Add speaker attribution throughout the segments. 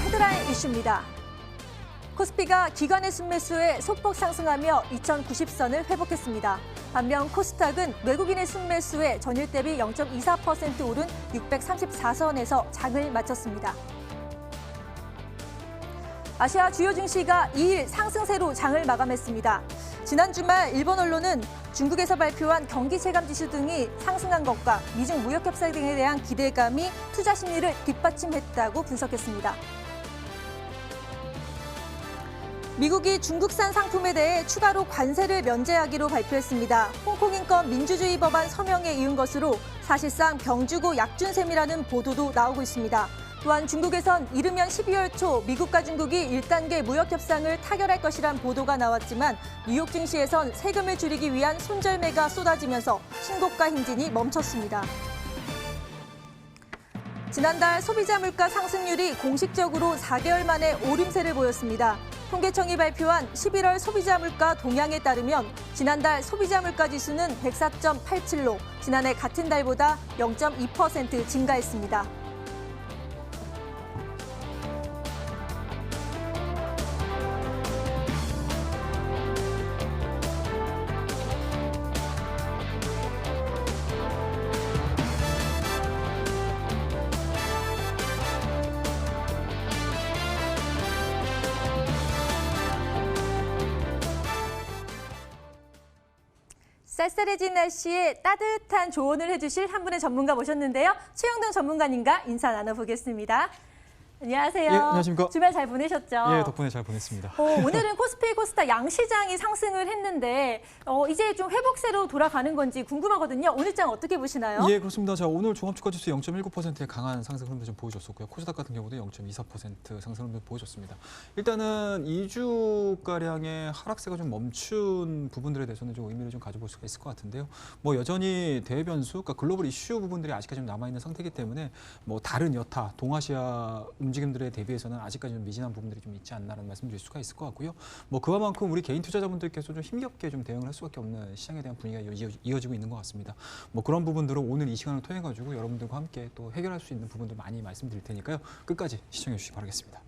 Speaker 1: 헤드라인 이슈입니다. 코스피가 기관의 순매수에 소폭 상승하며 2090선을 회복했습니다. 반면 코스닥은 외국인의 순매수에 전일 대비 0.24% 오른 634선에서 장을 마쳤습니다. 아시아 주요 증시가 2일 상승세로 장을 마감했습니다. 지난 주말 일본 언론은 중국에서 발표한 경기 체감 지수 등이 상승한 것과 미중 무역 협상 등에 대한 기대감이 투자 심리를 뒷받침했다고 분석했습니다. 미국이 중국산 상품에 대해 추가로 관세를 면제하기로 발표했습니다. 홍콩 인권 민주주의 법안 서명에 이은 것으로 사실상 병주고 약준셈이라는 보도도 나오고 있습니다. 또한 중국에선 이르면 12월 초 미국과 중국이 1단계 무역 협상을 타결할 것이란 보도가 나왔지만 뉴욕 증시에선 세금을 줄이기 위한 손절매가 쏟아지면서 신고가 행진이 멈췄습니다. 지난달 소비자 물가 상승률이 공식적으로 4개월 만에 오름세를 보였습니다. 통계청이 발표한 11월 소비자 물가 동향에 따르면 지난달 소비자 물가 지수는 104.87로 지난해 같은 달보다 0.2% 증가했습니다. 쌀쌀해진 날씨에 따뜻한 조언을 해주실 한 분의 전문가 모셨는데요. 최영돈 전문가님과 인사 나눠보겠습니다. 안녕하세요.
Speaker 2: 예, 안녕하십니까.
Speaker 1: 주말 잘 보내셨죠?
Speaker 2: 예, 덕분에 잘 보냈습니다.
Speaker 1: 오늘은 코스피, 코스닥 양시장이 상승을 했는데 이제 좀 회복세로 돌아가는 건지 궁금하거든요. 오늘 장 어떻게 보시나요?
Speaker 2: 예, 그렇습니다. 자, 오늘 종합주가지수 0.19%의 강한 상승 흐름을 좀 보여줬었고요. 코스닥 같은 경우도 0.24% 상승 흐름을 보여줬습니다. 일단은 2주가량의 하락세가 좀 멈춘 부분들에 대해서는 좀 의미를 좀 가져볼 수가 있을 것 같은데요. 뭐 여전히 대변수, 그러니까 글로벌 이슈 부분들이 아직까지 좀 남아있는 상태이기 때문에 뭐 다른 여타, 동아시아 움직임들에 대비해서는 아직까지 좀 미진한 부분들이 좀 있지 않나라는 말씀드릴 수가 있을 것 같고요. 뭐 그만큼 우리 개인 투자자분들께서 좀 힘겹게 좀 대응을 할 수밖에 없는 시장에 대한 분위기가 이어지고 있는 것 같습니다. 뭐 그런 부분들은 오늘 이 시간을 통해 가지고 여러분들과 함께 또 해결할 수 있는 부분들 많이 말씀드릴 테니까요. 끝까지 시청해 주시기 바라겠습니다.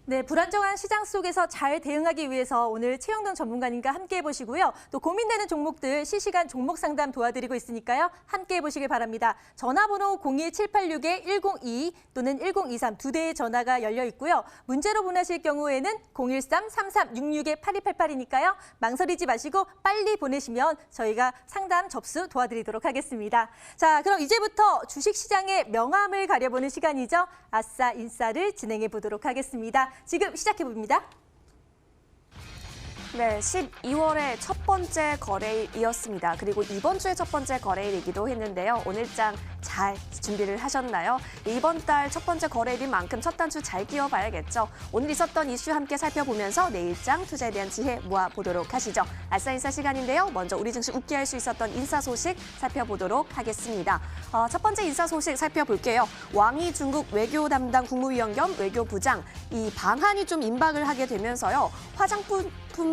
Speaker 1: 네, 불안정한 시장 속에서 잘 대응하기 위해서 오늘 최영돈 전문가님과 함께 해보시고요. 또 고민되는 종목들 실시간 종목 상담 도와드리고 있으니까요. 함께 해보시길 바랍니다. 전화번호 01786-1022 또는 1023 두 대의 전화가 열려 있고요. 문제로 보내실 경우에는 013-3366-8288이니까요. 망설이지 마시고 빨리 보내시면 저희가 상담 접수 도와드리도록 하겠습니다. 자, 그럼 이제부터 주식시장의 명암을 가려보는 시간이죠. 아싸 인싸를 진행해 보도록 하겠습니다. 지금 시작해봅니다.
Speaker 3: 네, 12월의 첫 번째 거래일이었습니다. 그리고 이번 주의 첫 번째 거래일이기도 했는데요. 오늘 장 잘 준비를 하셨나요? 이번 달 첫 번째 거래일인 만큼 첫 단추 잘 끼워봐야겠죠. 오늘 있었던 이슈 함께 살펴보면서 내일 장 투자에 대한 지혜 모아보도록 하시죠. 아싸 인싸 시간인데요. 먼저 우리 증시 웃게 할 수 있었던 인사 소식 살펴보도록 하겠습니다. 첫 번째 인사 소식 살펴볼게요. 왕이 중국 외교 담당 국무위원 겸 외교부장, 이 방한이 좀 임박을 하게 되면서요. 화장품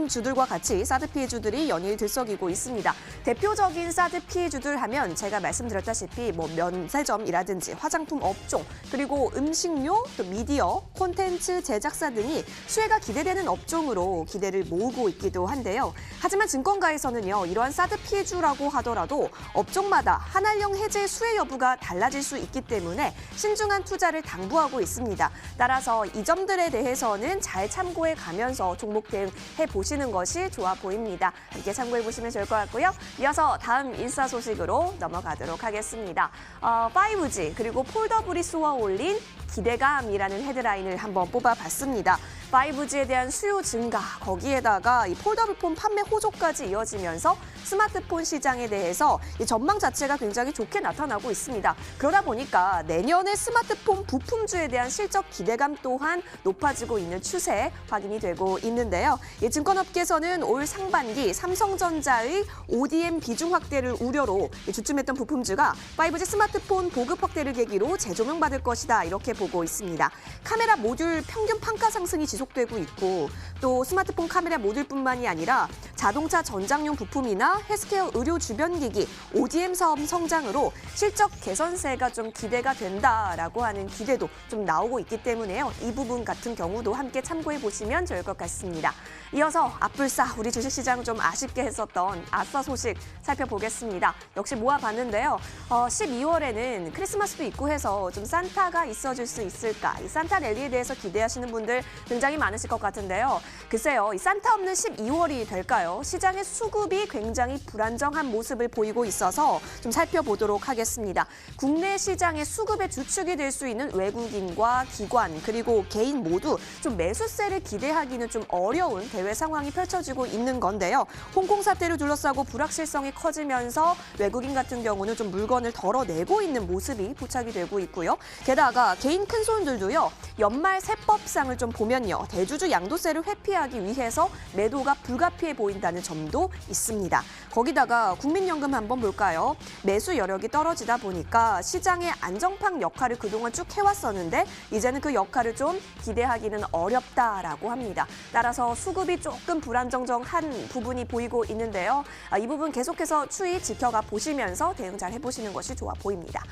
Speaker 3: 주들과 같이 사드 피해주들이 연일 들썩이고 있습니다. 대표적인 사드 피해주들 하면 제가 말씀드렸다시피 뭐 면세점이라든지 화장품 업종, 그리고 음식료, 또 미디어, 콘텐츠 제작사 등이 수혜가 기대되는 업종으로 기대를 모으고 있기도 한데요. 하지만 증권가에서는요, 이러한 사드 피해주라고 하더라도 업종마다 한한령 해제 수혜 여부가 달라질 수 있기 때문에 신중한 투자를 당부하고 있습니다. 따라서 이 점들에 대해서는 잘 참고해 가면서 종목 대응해 보시는 것이 좋아 보입니다. 함께 참고해 보시면 좋을 것 같고요. 이어서 다음 인사 소식으로 넘어가도록 하겠습니다. 5G 그리고 폴더블이 쏘아 올린 기대감이라는 헤드라인을 한번 뽑아봤습니다. 5G에 대한 수요 증가, 거기에다가 이 폴더블폰 판매 호조까지 이어지면서 스마트폰 시장에 대해서 이 전망 자체가 굉장히 좋게 나타나고 있습니다. 그러다 보니까 내년에 스마트폰 부품주에 대한 실적 기대감 또한 높아지고 있는 추세 확인이 되고 있는데요. 이 증권업계에서는 올 상반기 삼성전자의 ODM 비중 확대를 우려로 주춤했던 부품주가 5G 스마트폰 보급 확대를 계기로 재조명받을 것이다, 이렇게 보고 있습니다. 카메라 모듈 평균 판가 상승이 지속 계속되고 있고 또 스마트폰 카메라 모듈뿐만이 아니라 자동차 전장용 부품이나 헬스케어 의료 주변 기기, ODM 사업 성장으로 실적 개선세가 좀 기대가 된다라고 하는 기대도 좀 나오고 있기 때문에요. 이 부분 같은 경우도 함께 참고해 보시면 좋을 것 같습니다. 이어서 앞불사 우리 주식시장 좀 아쉽게 했었던 아싸 소식 살펴보겠습니다. 역시 모아봤는데요. 12월에는 크리스마스도 있고 해서 좀 산타가 있어줄 수 있을까? 이 산타 랠리에 대해서 기대하시는 분들 굉장히 많으실 것 같은데요. 글쎄요, 이 산타 없는 12월이 될까요? 시장의 수급이 굉장히 불안정한 모습을 보이고 있어서 좀 살펴보도록 하겠습니다. 국내 시장의 수급의 주축이 될 수 있는 외국인과 기관 그리고 개인 모두 좀 매수세를 기대하기는 좀 어려운 대외 상황이 펼쳐지고 있는 건데요. 홍콩 사태를 둘러싸고 불확실성이 커지면서 외국인 같은 경우는 좀 물건을 덜어내고 있는 모습이 포착이 되고 있고요. 게다가 개인 큰손들도요. 연말 세법상을 좀 보면요. 대주주 양도세를 회피하기 위해서 매도가 불가피해 보인다는 점도 있습니다. 거기다가 국민연금 한번 볼까요? 매수 여력이 떨어지다 보니까 시장의 안정판 역할을 그동안 쭉 해왔었는데 이제는 그 역할을 좀 기대하기는 어렵다라고 합니다. 따라서 수급이 조금 불안정한 부분이 보이고 있는데요. 이 부분 계속해서 추이 지켜가 보시면서 대응 잘 해보시는 것이 좋아 보입니다.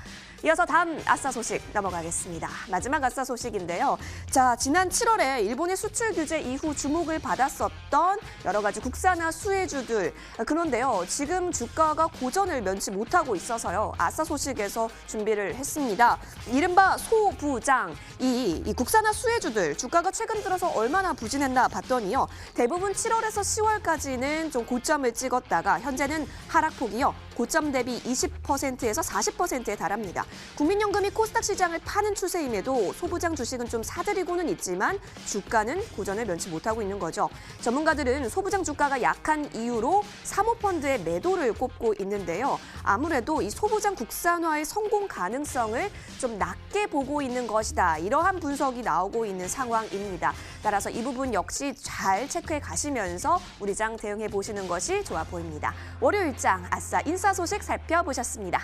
Speaker 3: 이어서 다음 아싸 소식 넘어가겠습니다. 마지막 아싸 소식인데요. 자, 지난 7월에 일본의 수출 규제 이후 주목을 받았었던 여러 가지 국산화 수혜주들. 그런데요, 지금 주가가 고전을 면치 못하고 있어서요. 아싸 소식에서 준비를 했습니다. 이른바 소부장. 이 국산화 수혜주들 주가가 최근 들어서 얼마나 부진했나 봤더니요. 대부분 7월에서 10월까지는 좀 고점을 찍었다가 현재는 하락폭이요. 고점 대비 20%에서 40%에 달합니다. 국민연금이 코스닥 시장을 파는 추세임에도 소부장 주식은 좀 사들이고는 있지만 주가는 고전을 면치 못하고 있는 거죠. 전문가들은 소부장 주가가 약한 이유로 사모펀드의 매도를 꼽고 있는데요. 아무래도 이 소부장 국산화의 성공 가능성을 좀 낮게 보고 있는 것이다. 이러한 분석이 나오고 있는 상황입니다. 따라서 이 부분 역시 잘 체크해 가시면서 우리 장 대응해 보시는 것이 좋아 보입니다. 월요일장 아싸 인싸 소식 살펴보셨습니다.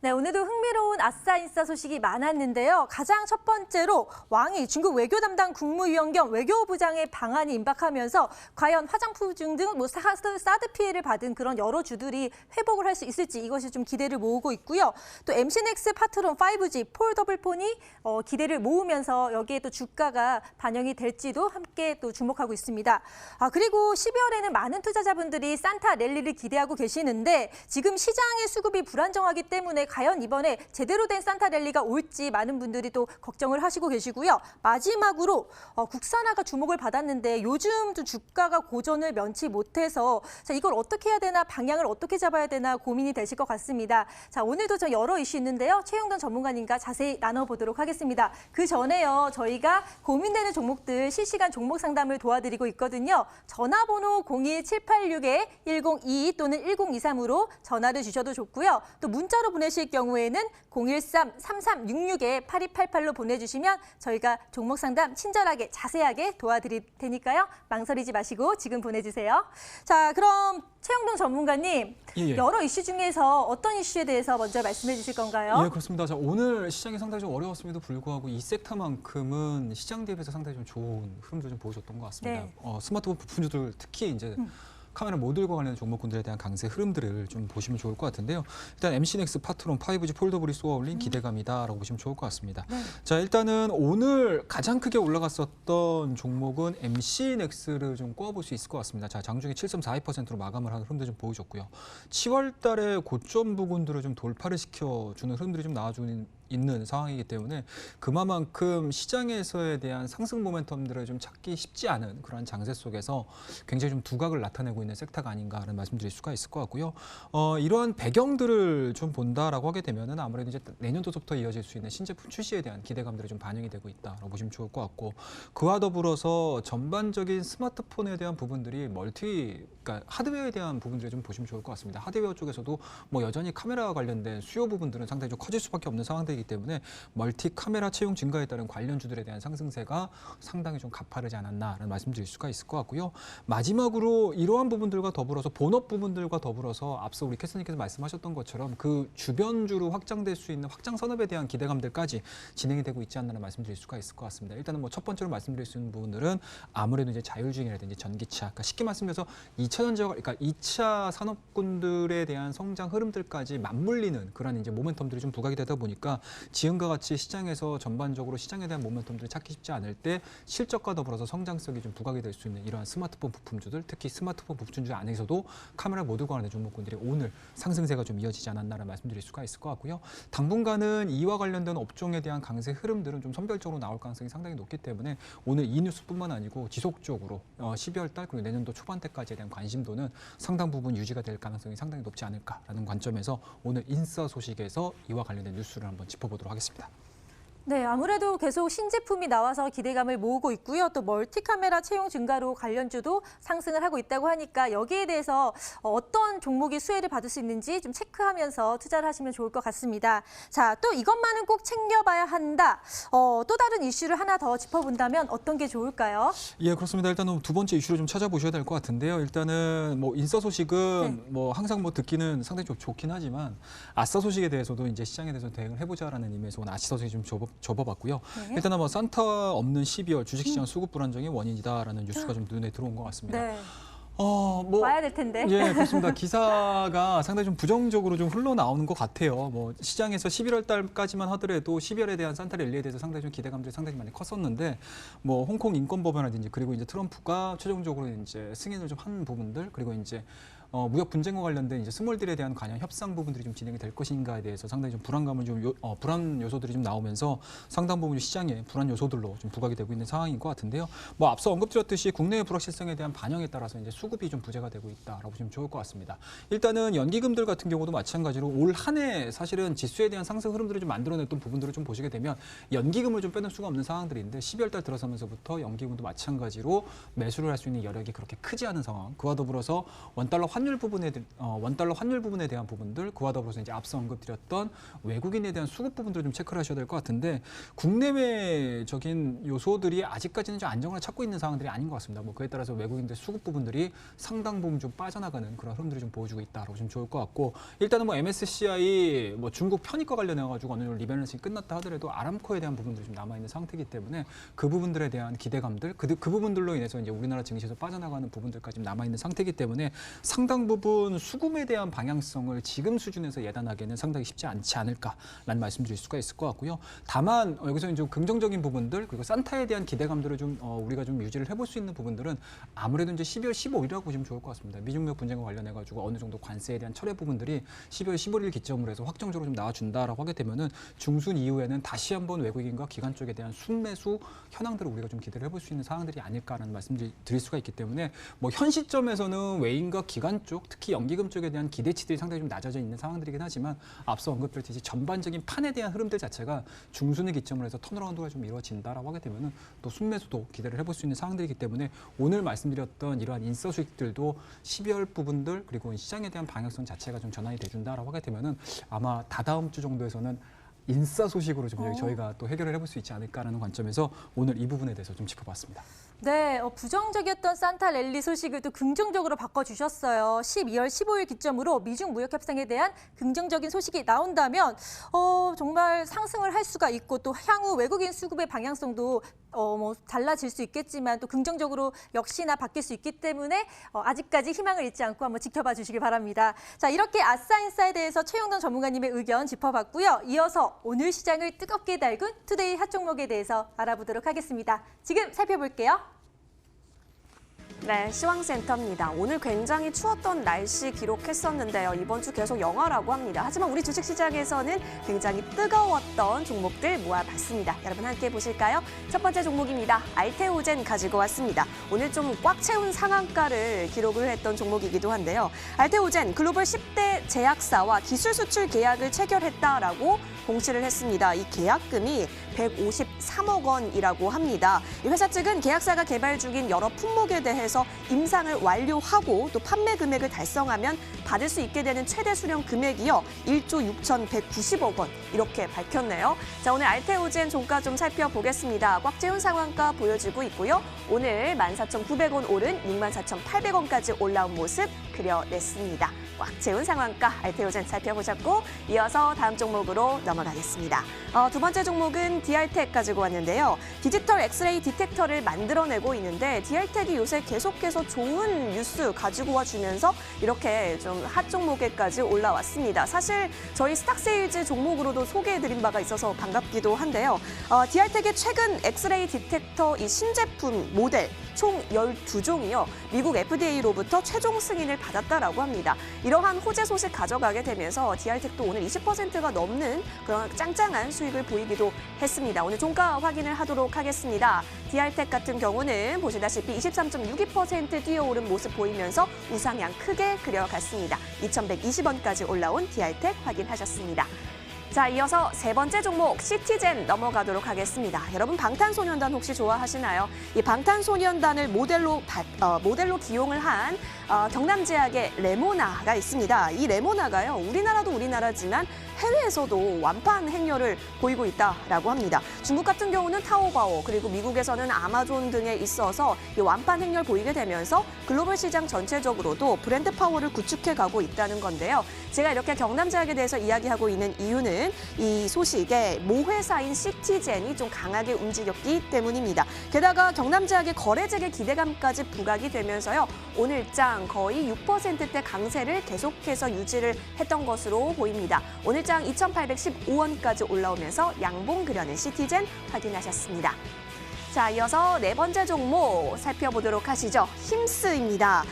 Speaker 1: 네, 오늘도 흥미로운 아싸 인싸 소식이 많았는데요. 가장 첫 번째로 왕이 중국 외교 담당 국무위원 겸 외교부장의 방한이 임박하면서 과연 화장품 등 사드 피해를 받은 그런 여러 주들이 회복을 할 수 있을지 이것이 좀 기대를 모으고 있고요. 또 MC넥스 파트론 5G 폴더블폰이 기대를 모으면서 여기에 또 주가가 반영이 될지도 함께 또 주목하고 있습니다. 그리고 12월에는 많은 투자자분들이 산타 랠리를 기대하고 계시는데 지금 시장의 수급이 불안정하기 때문에 과연 이번에 제대로 된 산타 랠리가 올지 많은 분들이 또 걱정을 하시고 계시고요. 마지막으로 국산화가 주목을 받았는데 요즘 좀 주가가 고전을 면치 못해서 자, 이걸 어떻게 해야 되나 방향을 어떻게 잡아야 되나 고민이 되실 것 같습니다. 자, 오늘도 저 여러 이슈 있는데요. 최영돈 전문가님과 자세히 나눠보도록 하겠습니다. 그 전에요. 저희가 고민되는 종목들 실시간 종목 상담을 도와드리고 있거든요. 전화번호 01786-1022 또는 1023으로 전화를 주셔도 좋고요. 또 문자로 보내실 경우에는 013-3366-8288로 보내주시면 저희가 종목 상담 친절하게 자세하게 도와드릴 테니까요. 망설이지 마시고 지금 보내주세요. 자, 그럼 최영돈 전문가님,
Speaker 2: 예.
Speaker 1: 여러 이슈 중에서 어떤 이슈에 대해서 먼저 말씀해 주실 건가요?
Speaker 2: 예, 그렇습니다. 자, 오늘 시장이 상당히 좀 어려웠음에도 불구하고 이 섹터만큼은 시장 대비해서 상당히 좀 좋은 흐름도 좀 보여줬던 것 같습니다.
Speaker 1: 네.
Speaker 2: 스마트폰 부품주들 특히 이제 카메라 모듈과 관련된 종목군들에 대한 강세 흐름들을 좀 보시면 좋을 것 같은데요. 일단 MC넥스 파트론 5G 폴더블이 쏘아올린 기대감이다라고 보시면 좋을 것 같습니다.
Speaker 1: 네.
Speaker 2: 자, 일단은 오늘 가장 크게 올라갔었던 종목은 MC넥스를 좀 꼽아볼 수 있을 것 같습니다. 자, 장중에 7.42%로 마감을 하는 흐름도 좀 보여줬고요. 10월 달에 고점 부근들을 좀 돌파를 시켜주는 흐름들이 좀 나와주는 있는 상황이기 때문에 그만큼 시장에서에 대한 상승 모멘텀들을 좀 찾기 쉽지 않은 그런 장세 속에서 굉장히 좀 두각을 나타내고 있는 섹터가 아닌가라는 말씀드릴 수가 있을 것 같고요. 이러한 배경들을 좀 본다라고 하게 되면은 아무래도 이제 내년도부터 이어질 수 있는 신제품 출시에 대한 기대감들이 좀 반영이 되고 있다라고 보시면 좋을 것 같고 그와 더불어서 전반적인 스마트폰에 대한 부분들이 그러니까 하드웨어에 대한 부분들을 좀 보시면 좋을 것 같습니다. 하드웨어 쪽에서도 뭐 여전히 카메라와 관련된 수요 부분들은 상당히 좀 커질 수밖에 없는 상황들이기 상태이기 때문에 멀티 카메라 채용 증가에 따른 관련주들에 대한 상승세가 상당히 좀 가파르지 않았나라는 말씀드릴 수가 있을 것 같고요. 마지막으로 이러한 부분들과 더불어서 본업 부분들과 더불어서 앞서 우리 캐스터님께서 말씀하셨던 것처럼 그 주변주로 확장될 수 있는 확장 산업에 대한 기대감들까지 진행이 되고 있지 않나라는 말씀드릴 수가 있을 것 같습니다. 일단은 뭐 첫 번째로 말씀드릴 수 있는 부분들은 아무래도 이제 자율주행이라든지 전기차, 그러니까 쉽게 말씀드려서 2차 전지와 그러니까 2차 산업군들에 대한 성장 흐름들까지 맞물리는 그런 이제 모멘텀들이 좀 부각이 되다 보니까 지금과 같이 시장에서 전반적으로 시장에 대한 모멘텀들을 찾기 쉽지 않을 때 실적과 더불어서 성장성이 좀 부각이 될 수 있는 이러한 스마트폰 부품주들, 특히 스마트폰 부품주 안에서도 카메라 모듈과 관련된 종목군들이 오늘 상승세가 좀 이어지지 않았나라는 말씀드릴 수가 있을 것 같고요. 당분간은 이와 관련된 업종에 대한 강세 흐름들은 좀 선별적으로 나올 가능성이 상당히 높기 때문에 오늘 이 뉴스뿐만 아니고 지속적으로 12월 달 그리고 내년도 초반때까지에 대한 관심도는 상당 부분 유지가 될 가능성이 상당히 높지 않을까라는 관점에서 오늘 인싸 소식에서 이와 관련된 뉴스를 한번 짚어보도록 하겠습니다.
Speaker 1: 네, 아무래도 계속 신제품이 나와서 기대감을 모으고 있고요. 또 멀티카메라 채용 증가로 관련주도 상승을 하고 있다고 하니까 여기에 대해서 어떤 종목이 수혜를 받을 수 있는지 좀 체크하면서 투자를 하시면 좋을 것 같습니다. 자, 또 이것만은 꼭 챙겨봐야 한다. 또 다른 이슈를 하나 더 짚어본다면 어떤 게 좋을까요?
Speaker 2: 예, 그렇습니다. 일단은 두 번째 이슈를 좀 찾아보셔야 될 것 같은데요. 일단은 뭐 인싸 소식은 뭐 항상 뭐 듣기는 상당히 좀 좋긴 하지만 아싸 소식에 대해서도 이제 시장에 대해서 대응을 해보자라는 의미에서 오늘 아싸 소식이 좀 접어봤고요. 일단은 뭐 산타 없는 12월 주식시장 수급 불안정의 원인이다라는 뉴스가 좀 눈에 들어온 것 같습니다.
Speaker 1: 네.
Speaker 2: 뭐
Speaker 1: 와야 될 텐데.
Speaker 2: 예, 그렇습니다. 기사가 상당히 좀 부정적으로 좀 흘러나오는 것 같아요. 뭐 시장에서 11월 달까지만 하더라도 12월에 대한 산타 랠리에 대해서 상당히 좀 기대감들이 상당히 많이 컸었는데 뭐 홍콩 인권 법안이라든지 그리고 이제 트럼프가 최종적으로 이제 승인을 좀 한 부분들 그리고 이제 무역 분쟁과 관련된 이제 스몰딜에 대한 관련 협상 부분들이 좀 진행이 될 것인가에 대해서 상당히 좀 불안감을 좀 불안 요소들이 좀 나오면서 상당 부분 시장의 불안 요소들로 좀 부각이 되고 있는 상황인 것 같은데요. 뭐 앞서 언급드렸듯이 국내의 불확실성에 대한 반영에 따라서 이제 수급이 좀 부재가 되고 있다라고 보시면 좋을 것 같습니다. 일단은 연기금들 같은 경우도 마찬가지로 올 한 해 사실은 지수에 대한 상승 흐름들을 좀 만들어냈던 부분들을 좀 보시게 되면 연기금을 좀 빼놓을 수가 없는 상황들인데 12월 달 들어서면서부터 연기금도 마찬가지로 매수를 할 수 있는 여력이 그렇게 크지 않은 상황. 그와 더불어서 원달러 환율 부분에 대한 부분들, 그와 더불어서 이제 앞서 언급드렸던 외국인에 대한 수급 부분들을 좀 체크를 하셔야 될 것 같은데 국내외적인 요소들이 아직까지는 좀 안정을 찾고 있는 상황들이 아닌 것 같습니다. 뭐 그에 따라서 외국인들 수급 부분들이 상당 부분 좀 빠져나가는 그런 흐름들이 좀 보여주고 있다라고 좀 좋을 것 같고 일단은 뭐 MSCI 뭐 중국 편입과 관련해 가지고 어느 정도 리밸런싱이 끝났다 하더라도 아람코에 대한 부분들이 좀 남아 있는 상태이기 때문에 그 부분들에 대한 기대감들, 그 부분들로 인해서 이제 우리나라 증시에서 빠져나가는 부분들까지 남아 있는 상태이기 때문에 상당 부분 수급에 대한 방향성을 지금 수준에서 예단하기는 상당히 쉽지 않지 않을까라는 말씀드릴 수가 있을 것 같고요. 다만 여기서 좀 긍정적인 부분들 그리고 산타에 대한 기대감들을 좀 우리가 좀 유지를 해볼 수 있는 부분들은 아무래도 이제 12월 15일이라고 보시면 좋을 것 같습니다. 미중무역 분쟁과 관련해 가지고 어느 정도 관세에 대한 철회 부분들이 12월 15일 기점으로 해서 확정적으로 좀 나와준다라고 하게 되면은 중순 이후에는 다시 한번 외국인과 기관 쪽에 대한 순매수 현황들을 우리가 좀 기대를 해볼 수 있는 상황들이 아닐까라는 말씀을 드릴 수가 있기 때문에 뭐 현 시점에서는 외인과 기관 쪽 특히 연기금 쪽에 대한 기대치들이 상당히 좀 낮아져 있는 상황들이긴 하지만 앞서 언급드렸듯이 전반적인 판에 대한 흐름들 자체가 중순을 기점으로 해서 턴어라운드가 좀 이루어진다라고 하게 되면은 또 순매수도 기대를 해볼 수 있는 상황들이기 때문에 오늘 말씀드렸던 이러한 인싸 수익들도 12월 부분들 그리고 시장에 대한 방향성 자체가 좀 전환이 돼준다라고 하게 되면은 아마 다다음 주 정도에서는 인싸 소식으로 좀 저희가 또 해결을 해볼 수 있지 않을까라는 관점에서 오늘 이 부분에 대해서 좀 짚어봤습니다.
Speaker 1: 네, 부정적이었던 산타 랠리 소식을 또 긍정적으로 바꿔주셨어요. 12월 15일 기점으로 미중 무역 협상에 대한 긍정적인 소식이 나온다면 정말 상승을 할 수가 있고 또 향후 외국인 수급의 방향성도 뭐 달라질 수 있겠지만 또 긍정적으로 역시나 바뀔 수 있기 때문에 아직까지 희망을 잃지 않고 한번 지켜봐 주시기 바랍니다. 자, 이렇게 아싸인싸에 대해서 최영돈 전문가님의 의견 짚어봤고요. 이어서 오늘 시장을 뜨겁게 달군 투데이 핫 종목에 대해서 알아보도록 하겠습니다. 지금 살펴볼게요.
Speaker 3: 네, 시황센터입니다. 오늘 굉장히 추웠던 날씨 기록했었는데요. 이번 주 계속 영하라고 합니다. 하지만 우리 주식시장에서는 굉장히 뜨거웠던 종목들 모아봤습니다. 여러분 함께 보실까요? 첫 번째 종목입니다. 알테오젠 가지고 왔습니다. 오늘 좀 꽉 채운 상한가를 기록을 했던 종목이기도 한데요. 알테오젠 글로벌 10대 제약사와 기술 수출 계약을 체결했다라고 공시를 했습니다. 이 계약금이 153억 원이라고 합니다. 이 회사 측은 계약사가 개발 중인 여러 품목에 대해서 병원에서 임상을 완료하고 또 판매 금액을 달성하면 받을 수 있게 되는 최대 수령 금액이요. 1조 6,190억 원 이렇게 밝혔네요. 자, 오늘 알테오젠 종가 좀 살펴보겠습니다. 꽉 채운 상한가 보여지고 있고요. 오늘 14,900원 오른 64,800원까지 올라온 모습 그려냈습니다. 꽉 채운 상한가 알테오젠 살펴보셨고 이어서 다음 종목으로 넘어가겠습니다. 두 번째 종목은 DR텍 가지고 왔는데요. 디지털 엑스레이 디텍터를 만들어내고 있는데 DR텍이 요새 계속해서 좋은 뉴스 가지고 와주면서 이렇게 좀 핫 종목에까지 올라왔습니다. 사실 저희 스탁세일즈 종목으로도 소개해드린 바가 있어서 반갑기도 한데요. DR텍의 최근 엑스레이 디텍터 이 신제품 모델 총 12종이요. 미국 FDA로부터 최종 승인을 받았다라고 합니다. 이러한 호재 소식 가져가게 되면서 DR텍도 오늘 20%가 넘는 그런 짱짱한 수익을 보이기도 했습니다. 오늘 종가 확인을 하도록 하겠습니다. DR텍 같은 경우는 보시다시피 23.62% 뛰어오른 모습 보이면서 우상향 크게 그려갔습니다. 2,120원까지 올라온 DR텍 확인하셨습니다. 자, 이어서 세 번째 종목 시티젠 넘어가도록 하겠습니다. 여러분 방탄소년단 혹시 좋아하시나요? 이 방탄소년단을 모델로 기용을 한 경남제약의 레모나가 있습니다. 이 레모나가요. 우리나라도 우리나라지만 해외에서도 완판 행렬을 보이고 있다라고 합니다. 중국 같은 경우는 타오바오 그리고 미국에서는 아마존 등에 있어서 이 완판 행렬 보이게 되면서 글로벌 시장 전체적으로도 브랜드 파워를 구축해 가고 있다는 건데요. 제가 이렇게 경남제약에 대해서 이야기하고 있는 이유는 이 소식에 모회사인 시티젠이 좀 강하게 움직였기 때문입니다. 게다가 경남제약의 거래액의 기대감까지 부각이 되면서요. 오늘장 거의 6%대 강세를 계속해서 유지를 했던 것으로 보입니다. 오늘장 2,815원까지 올라오면서 양봉 그려낸 시티젠 확인하셨습니다. 자, 이어서 네 번째 종목 살펴보도록 하시죠. 힘스입니다.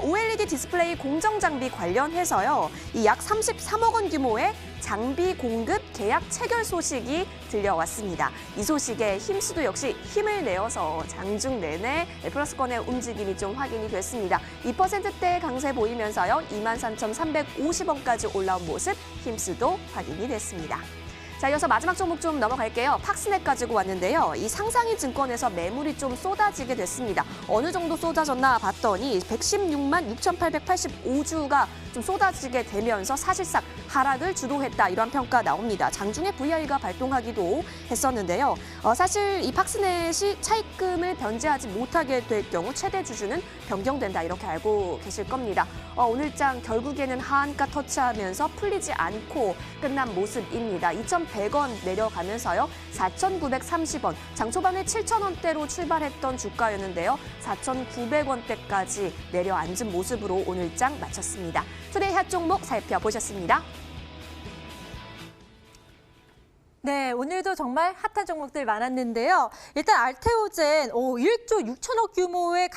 Speaker 3: OLED 디스플레이 공정 장비 관련해서요. 이 약 33억 원 규모의 장비 공급 계약 체결 소식이 들려왔습니다. 이 소식에 힘스도 역시 힘을 내어서 장중 내내 플러스권의 움직임이 좀 확인이 됐습니다. 2%대 강세 보이면서요. 23,350원까지 올라온 모습 힘스도 확인이 됐습니다. 자, 이어서 마지막 종목 좀 넘어갈게요. 팍스넷 가지고 왔는데요. 이 상상이 증권에서 매물이 좀 쏟아지게 됐습니다. 어느 정도 쏟아졌나 봤더니 116만 6,885주가 좀 쏟아지게 되면서 사실상 하락을 주도했다. 이런 평가 나옵니다. 장중에 VI가 발동하기도 했었는데요. 사실 이 팍스넷이 차입금을 변제하지 못하게 될 경우 최대 주주는 변경된다. 이렇게 알고 계실 겁니다. 오늘장 결국에는 하한가 터치하면서 풀리지 않고 끝난 모습입니다. 2,100원 내려가면서요. 4,930원, 장 초반에 7,000원대로 출발했던 주가였는데요. 4,900원대까지 내려앉은 모습으로 오늘장 마쳤습니다. 투데이 핫 종목 살펴보셨습니다.
Speaker 1: 네, 오늘도 정말 핫한 종목들 많았는데요. 일단 알테오젠 1조 6천억 규모의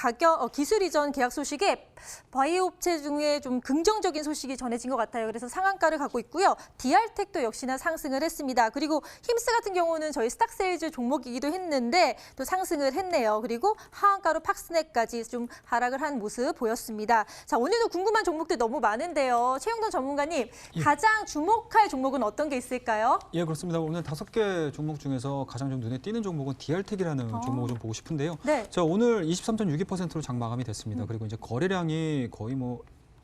Speaker 1: 기술 이전 계약 소식에 바이오 업체 중에 좀 긍정적인 소식이 전해진 것 같아요. 그래서 상한가를 갖고 있고요. DR텍도 역시나 상승을 했습니다. 그리고 힘스 같은 경우는 저희 스탁세일즈 종목이기도 했는데 또 상승을 했네요. 그리고 하한가로 팍스넷까지 좀 하락을 한 모습 보였습니다. 자, 오늘도 궁금한 종목들 너무 많은데요. 최영돈 전문가님, 가장 주목할 종목은 어떤 게 있을까요?
Speaker 2: 예, 그렇습니다. 오늘 5개 종목 중에서 가장 좀 눈에 띄는 종목은 DR텍이라는 종목을 좀 보고 싶은데요.
Speaker 1: 네.
Speaker 2: 자, 오늘 23.62%로 장 마감이 됐습니다. 그리고 이제 거래량이 거의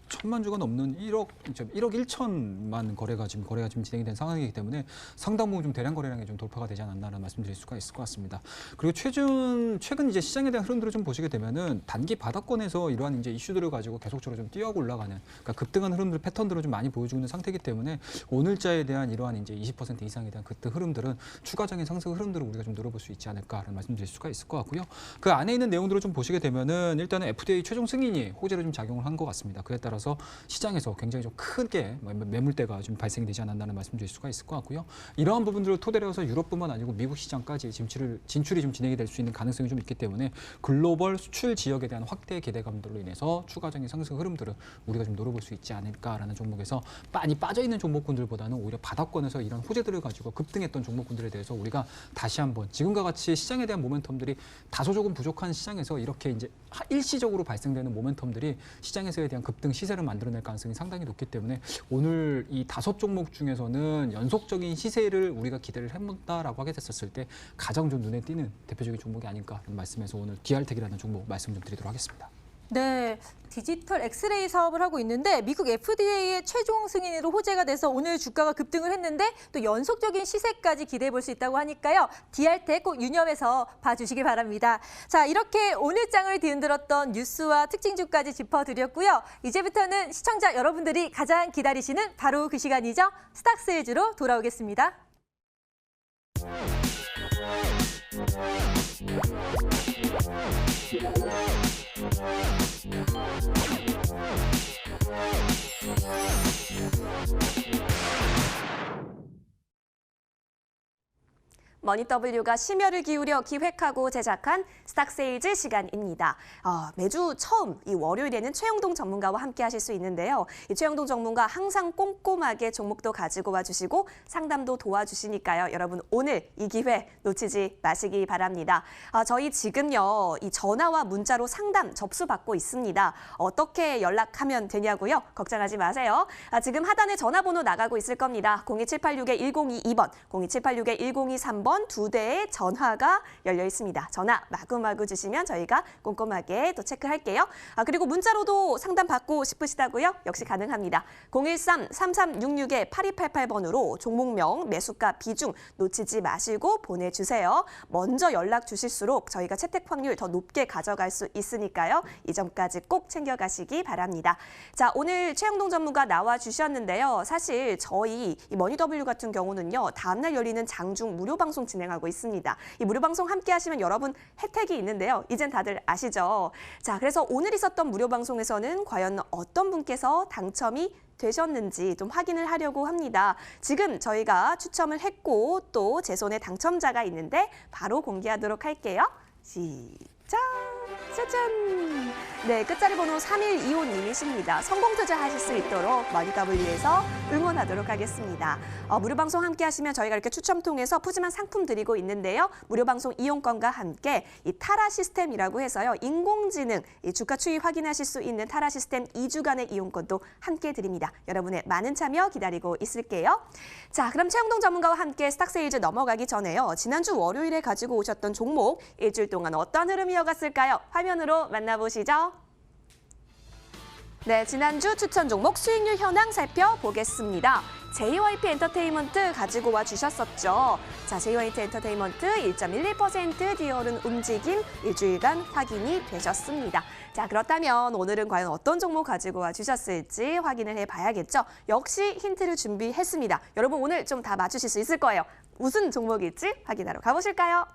Speaker 2: 1,000만 주가 넘는 1억 1천만 거래가 지금 진행이 된 상황이기 때문에 상당 부분 좀 대량 거래량이 좀 돌파가 되지 않았나라는 말씀드릴 수가 있을 것 같습니다. 그리고 최근 이제 시장에 대한 흐름들을 좀 보시게 되면은 단기 바닥권에서 이러한 이제 이슈들을 가지고 계속적으로 좀 뛰어오고 올라가는, 그러니까 급등한 흐름들 패턴들을 좀 많이 보여주고 있는 상태이기 때문에 오늘자에 대한 이러한 이제 20% 이상에 대한 급등 흐름들은 추가적인 상승 흐름들을 우리가 좀 노려볼 수 있지 않을까라는 말씀드릴 수가 있을 것 같고요. 그 안에 있는 내용들을 좀 보시게 되면은 일단은 FDA 최종 승인이 호재로 좀 작용을 한 것 같습니다. 그에 따라서 시장에서 굉장히 좀 크게 매물대가 좀 발생이 되지 않았나는 말씀드릴 수가 있을 것 같고요. 이러한 부분들을 토대로 해서 유럽뿐만 아니고 미국 시장까지 진출이 좀 진행이 될 수 있는 가능성이 좀 있기 때문에 글로벌 수출 지역에 대한 확대 기대감들로 인해서 추가적인 상승 흐름들을 우리가 좀 노려볼 수 있지 않을까라는 종목에서 많이 빠져 있는 종목군들보다는 오히려 바닥권에서 이런 호재들을 가지고 급등했던 종목군들에 대해서 우리가 다시 한번 지금과 같이 시장에 대한 모멘텀들이 다소 조금 부족한 시장에서 이렇게 이제 일시적으로 발생되는 모멘텀들이 시장에서에 대한 급등 시세를 만들어낼 가능성이 상당히 높기 때문에 오늘 이 5종목 중에서는 연속적인 시세를 우리가 기대를 해본다라고 하게 됐었을 때 가장 좀 눈에 띄는 대표적인 종목이 아닐까 하는 말씀에서 오늘 DR텍이라는 종목 말씀 좀 드리도록 하겠습니다.
Speaker 1: 네, 디지털 엑스레이 사업을 하고 있는데 미국 FDA의 최종 승인으로 호재가 돼서 오늘 주가가 급등을 했는데 또 연속적인 시세까지 기대해 볼 수 있다고 하니까요. DR텍 꼭 유념해서 봐주시기 바랍니다. 자, 이렇게 오늘 장을 뒤흔들었던 뉴스와 특징주까지 짚어드렸고요. 이제부터는 시청자 여러분들이 가장 기다리시는 바로 그 시간이죠. 스탁스일즈로 돌아오겠습니다.
Speaker 3: 머니W가 심혈을 기울여 기획하고 제작한 스탁세일즈 시간입니다. 매주 처음 이 월요일에는 최영동 전문가와 함께 하실 수 있는데요. 이 최영동 전문가 항상 꼼꼼하게 종목도 가지고 와주시고 상담도 도와주시니까요. 여러분 오늘 이 기회 놓치지 마시기 바랍니다. 저희 지금요 이 전화와 문자로 상담 접수받고 있습니다. 어떻게 연락하면 되냐고요? 걱정하지 마세요. 지금 하단에 전화번호 나가고 있을 겁니다. 02786-1022번, 02786-1023번 두 대의 전화가 열려 있습니다. 전화 마구마구 주시면 저희가 꼼꼼하게 또 체크할게요. 그리고 문자로도 상담 받고 싶으시다고요? 역시 가능합니다. 013-3366-8288번으로 종목명, 매수가, 비중 놓치지 마시고 보내주세요. 먼저 연락 주실수록 저희가 채택 확률 더 높게 가져갈 수 있으니까요. 이 점까지 꼭 챙겨가시기 바랍니다. 자, 오늘 최영동 전문가 나와주셨는데요. 사실 저희 이 머니W 같은 경우는요. 다음날 열리는 장중 무료 방송 진행하고 있습니다. 이 무료 방송 함께 하시면 여러분 혜택이 있는데요. 이젠 다들 아시죠? 자, 그래서 오늘 있었던 무료 방송에서는 과연 어떤 분께서 당첨이 되셨는지 좀 확인을 하려고 합니다. 지금 저희가 추첨을 했고 또 제 손에 당첨자가 있는데 바로 공개하도록 할게요. 시작! 짜잔! 네, 끝자리 번호 3125님이십니다. 성공 투자하실 수 있도록 머니W에서 응원하도록 하겠습니다. 무료 방송 함께 하시면 저희가 이렇게 추첨 통해서 푸짐한 상품 드리고 있는데요. 무료 방송 이용권과 함께 이 타라 시스템이라고 해서요. 인공지능 이 주가 추이 확인하실 수 있는 타라 시스템 2주간의 이용권도 함께 드립니다. 여러분의 많은 참여 기다리고 있을게요. 자, 그럼 최영동 전문가와 함께 스탁세일즈 넘어가기 전에요. 지난주 월요일에 가지고 오셨던 종목 일주일 동안 어떤 흐름이 이어갔을까요? 화면으로 만나보시죠. 네, 지난주 추천 종목 수익률 현황 살펴보겠습니다. JYP 엔터테인먼트 가지고 와 주셨었죠. 자, JYP 엔터테인먼트 1.11% 뒤오른 움직임 일주일간 확인이 되셨습니다. 자, 그렇다면 오늘은 과연 어떤 종목 가지고 와 주셨을지 확인을 해봐야겠죠. 역시 힌트를 준비했습니다. 여러분 오늘 좀 다 맞추실 수 있을 거예요. 무슨 종목일지 확인하러 가보실까요?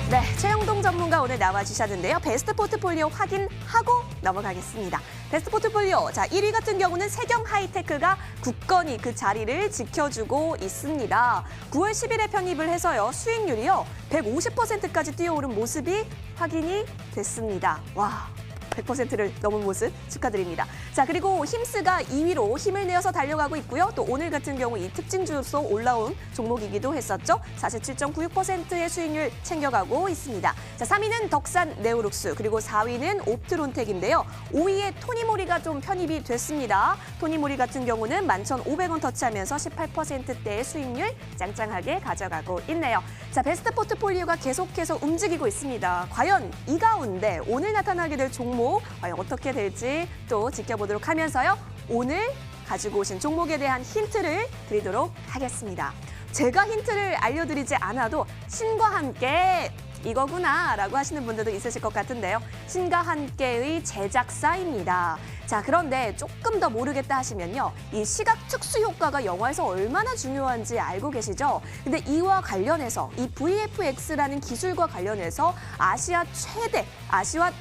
Speaker 3: 네, 최영동 전문가 오늘 나와주셨는데요. 베스트 포트폴리오 확인하고 넘어가겠습니다. 베스트 포트폴리오, 자 1위 같은 경우는 세경 하이테크가 굳건히 그 자리를 지켜주고 있습니다. 9월 10일에 편입을 해서요. 수익률이요. 150%까지 뛰어오른 모습이 확인이 됐습니다. 와. 100%를 넘은 모습 축하드립니다. 자, 그리고 힘스가 2위로 힘을 내어서 달려가고 있고요. 또 오늘 같은 경우 이 특징주로서 올라온 종목이기도 했었죠. 47.96%의 수익률 챙겨가고 있습니다. 자, 3위는 덕산 네오룩스, 그리고 4위는 옵트론텍인데요. 5위에 토니모리가 좀 편입이 됐습니다. 토니모리 같은 경우는 11,500원 터치하면서 18%대의 수익률 짱짱하게 가져가고 있네요. 자, 베스트 포트폴리오가 계속해서 움직이고 있습니다. 과연 이 가운데 오늘 나타나게 될 종목 과연 어떻게 될지 또 지켜보도록 하면서요. 오늘 가지고 오신 종목에 대한 힌트를 드리도록 하겠습니다. 제가 힌트를 알려드리지 않아도 신과 함께 이거구나 라고 하시는 분들도 있으실 것 같은데요. 신과 함께의 제작사입니다. 자, 그런데 조금 더 모르겠다 하시면요. 이 시각 특수 효과가 영화에서 얼마나 중요한지 알고 계시죠? 근데 이와 관련해서 이 VFX라는 기술과 관련해서 아시아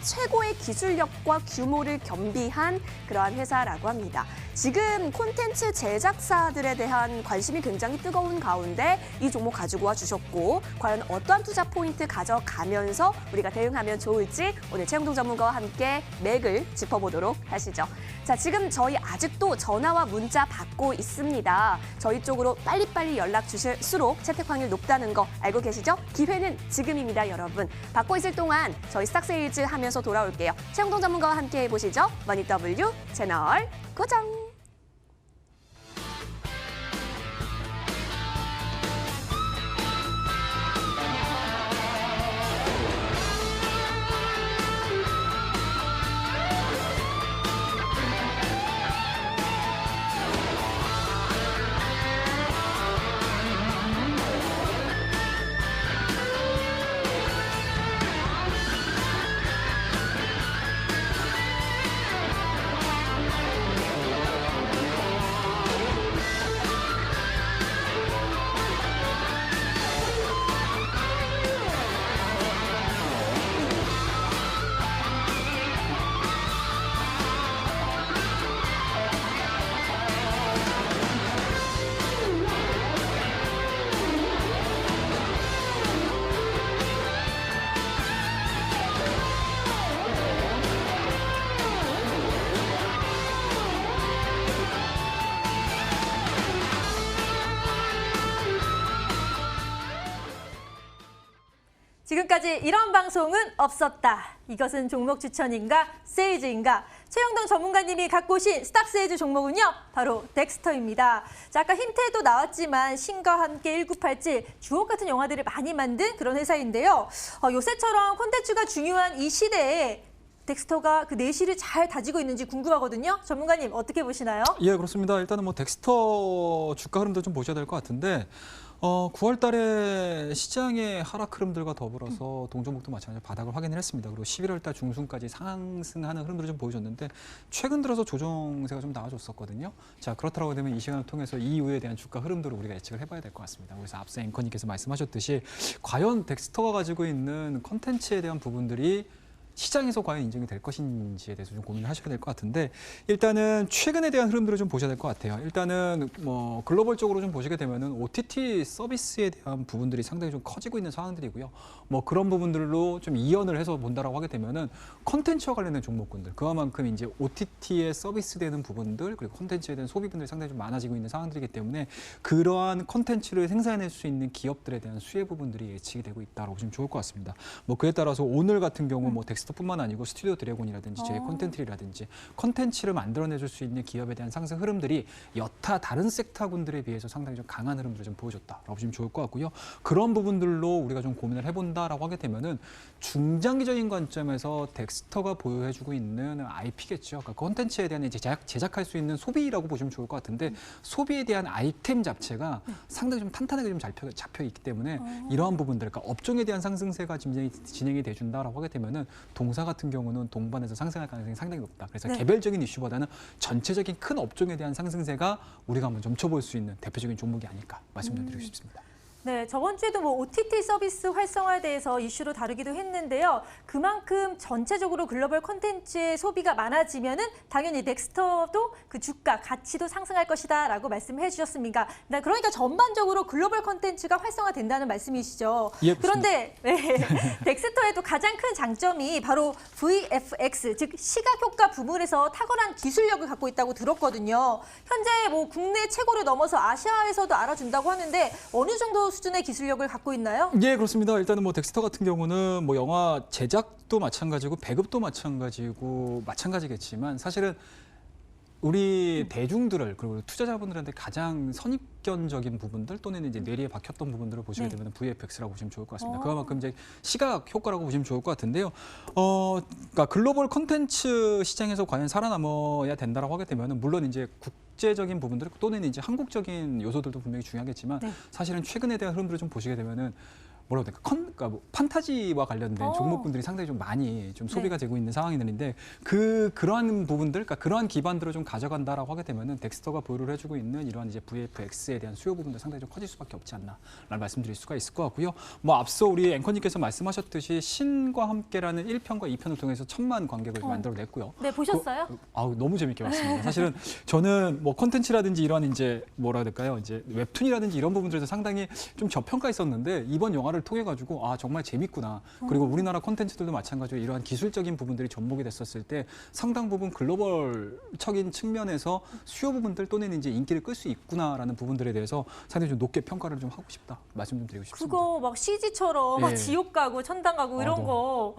Speaker 3: 최고의 기술력과 규모를 겸비한 그러한 회사라고 합니다. 지금 콘텐츠 제작사들에 대한 관심이 굉장히 뜨거운 가운데 이 종목 가지고 와 주셨고 과연 어떠한 투자 포인트 가져가면서 우리가 대응하면 좋을지 오늘 최영동 전문가와 함께 맥을 짚어보도록 하시죠. 자, 지금 저희 아직도 전화와 문자 받고 있습니다. 저희 쪽으로 빨리빨리 연락 주실수록 채택 확률 높다는 거 알고 계시죠? 기회는 지금입니다, 여러분. 받고 있을 동안 저희 스탁세일즈 하면서 돌아올게요. 최영동 전문가와 함께 해보시죠. 머니W 채널 고정!
Speaker 1: 지금까지 이런 방송은 없었다. 이것은 종목 추천인가 세이즈인가? 최영동 전문가님이 갖고 오신 스탁세이즈 종목은요. 바로 덱스터입니다. 자, 아까 힌트에도 나왔지만 신과 함께 1987 주옥 같은 영화들을 많이 만든 그런 회사인데요. 요새처럼 콘텐츠가 중요한 이 시대에 덱스터가 그 내실을 잘 다지고 있는지 궁금하거든요. 전문가님 어떻게 보시나요?
Speaker 2: 예, 그렇습니다. 일단은 뭐 덱스터 주가 흐름도 좀 보셔야 될 것 같은데 9월 달에 시장의 하락 흐름들과 더불어서 동종목도 마찬가지로 바닥을 확인을 했습니다. 그리고 11월 달 중순까지 상승하는 흐름들을 좀 보여줬는데 최근 들어서 조정세가 좀 나와줬었거든요. 자, 그렇다고 되면 이 시간을 통해서 이후에 대한 주가 흐름들을 우리가 예측을 해봐야 될 것 같습니다. 그래서 앞서 앵커님께서 말씀하셨듯이 과연 덱스터가 가지고 있는 컨텐츠에 대한 부분들이 시장에서 과연 인정이 될 것인지에 대해서 좀 고민을 하셔야 될 것 같은데 일단은 최근에 대한 흐름들을 좀 보셔야 될 것 같아요. 일단은 뭐 글로벌적으로 좀 보시게 되면은 OTT 서비스에 대한 부분들이 상당히 좀 커지고 있는 상황들이고요. 뭐 그런 부분들로 좀 이연을 해서 본다라고 하게 되면은 콘텐츠와 관련된 종목군들 그만큼 이제 OTT에 서비스되는 부분들 그리고 콘텐츠에 대한 소비분들이 상당히 좀 많아지고 있는 상황들이기 때문에 그러한 콘텐츠를 생산해낼 수 있는 기업들에 대한 수혜 부분들이 예측이 되고 있다라고 보시면 좋을 것 같습니다. 뭐 그에 따라서 오늘 같은 경우 뭐 덱스터뿐만 아니고 스튜디오 드래곤이라든지 저희 콘텐츠라든지 콘텐츠를 만들어내줄 수 있는 기업에 대한 상승 흐름들이 여타 다른 섹터군들에 비해서 상당히 좀 강한 흐름들을 좀 보여줬다라고 보시면 좋을 것 같고요. 그런 부분들로 우리가 좀 고민을 해본다라고 하게 되면은 중장기적인 관점에서 덱스터가 보유해주고 있는 IP겠죠. 그러니까 콘텐츠에 대한 이제 제작할 수 있는 소비라고 보시면 좋을 것 같은데 소비에 대한 아이템 자체가 상당히 좀 탄탄하게 좀 잡혀 있기 때문에 이러한 부분들, 그러니까 업종에 대한 상승세가 진행이 돼준다라고 하게 되면은 동사 같은 경우는 동반해서 상승할 가능성이 상당히 높다. 그래서 개별적인 이슈보다는 전체적인 큰 업종에 대한 상승세가 우리가 한번 점쳐볼 수 있는 대표적인 종목이 아닐까 말씀 좀 드리고 싶습니다.
Speaker 1: 네, 저번 주에도 뭐 OTT 서비스 활성화에 대해서 이슈로 다루기도 했는데요. 그만큼 전체적으로 글로벌 콘텐츠의 소비가 많아지면은 당연히 덱스터도 그 주가, 가치도 상승할 것이다라고 말씀해 주셨습니다. 그러니까 전반적으로 글로벌 콘텐츠가 활성화된다는 말씀이시죠.
Speaker 2: 예,
Speaker 1: 그런데 덱스터의 또 가장 큰 장점이 바로 VFX, 즉 시각 효과 부분에서 탁월한 기술력을 갖고 있다고 들었거든요. 현재 뭐 국내 최고를 넘어서 아시아에서도 알아준다고 하는데 어느 정도 수준의 기술력을 갖고 있나요?
Speaker 2: 예, 그렇습니다. 일단은 뭐 덱스터 같은 경우는 뭐 영화 제작도 마찬가지고 배급도 마찬가지겠지만 사실은 우리 대중들을 그리고 투자자분들한테 가장 선입견적인 부분들 또는 이제 뇌리에 박혔던 부분들을 보시게 되면 VFX라고 보시면 좋을 것 같습니다. 그만큼 이제 시각 효과라고 보시면 좋을 것 같은데요. 그러니까 글로벌 콘텐츠 시장에서 과연 살아남아야 된다라고 하게 되면은 물론 이제 국제적인 부분들 또는 이제 한국적인 요소들도 분명히 중요하겠지만 사실은 최근에 대한 흐름들을 좀 보시게 되면은 뭐라고 될까? 그러니까 뭐 판타지와 관련된 종목군들이 상당히 좀 많이 좀 소비가 되고 있는 상황인데 그러한 부분들, 그러니까 그러한 기반들을 좀 가져간다라고 하게 되면은 덱스터가 보유를 해주고 있는 이러한 이제 VFX에 대한 수요 부분도 상당히 좀 커질 수밖에 없지 않나라는 말씀드릴 수가 있을 것 같고요. 뭐 앞서 우리 앵커님께서 말씀하셨듯이 신과 함께라는 1편과 2편을 통해서 1000만 관객을 만들어냈고요.
Speaker 1: 네, 보셨어요?
Speaker 2: 너무 재밌게 봤습니다. 사실은 저는 뭐 콘텐츠라든지 이러한 이제 뭐라 해야 될까요? 이제 웹툰이라든지 이런 부분들에서 상당히 좀 저평가했었는데 이번 영화를 통해 가지고 정말 재밌구나. 그리고 우리나라 콘텐츠들도 마찬가지로 이러한 기술적인 부분들이 접목이 됐었을 때 상당 부분 글로벌적인 측면에서 수요 부분들 또는 이제 인기를 끌 수 있구나라는 부분들에 대해서 상당히 좀 높게 평가를 좀 하고 싶다. 말씀 좀 드리고 싶습니다.
Speaker 1: 그거 막 CG처럼 막 지옥 가고 천당 가고 이런 거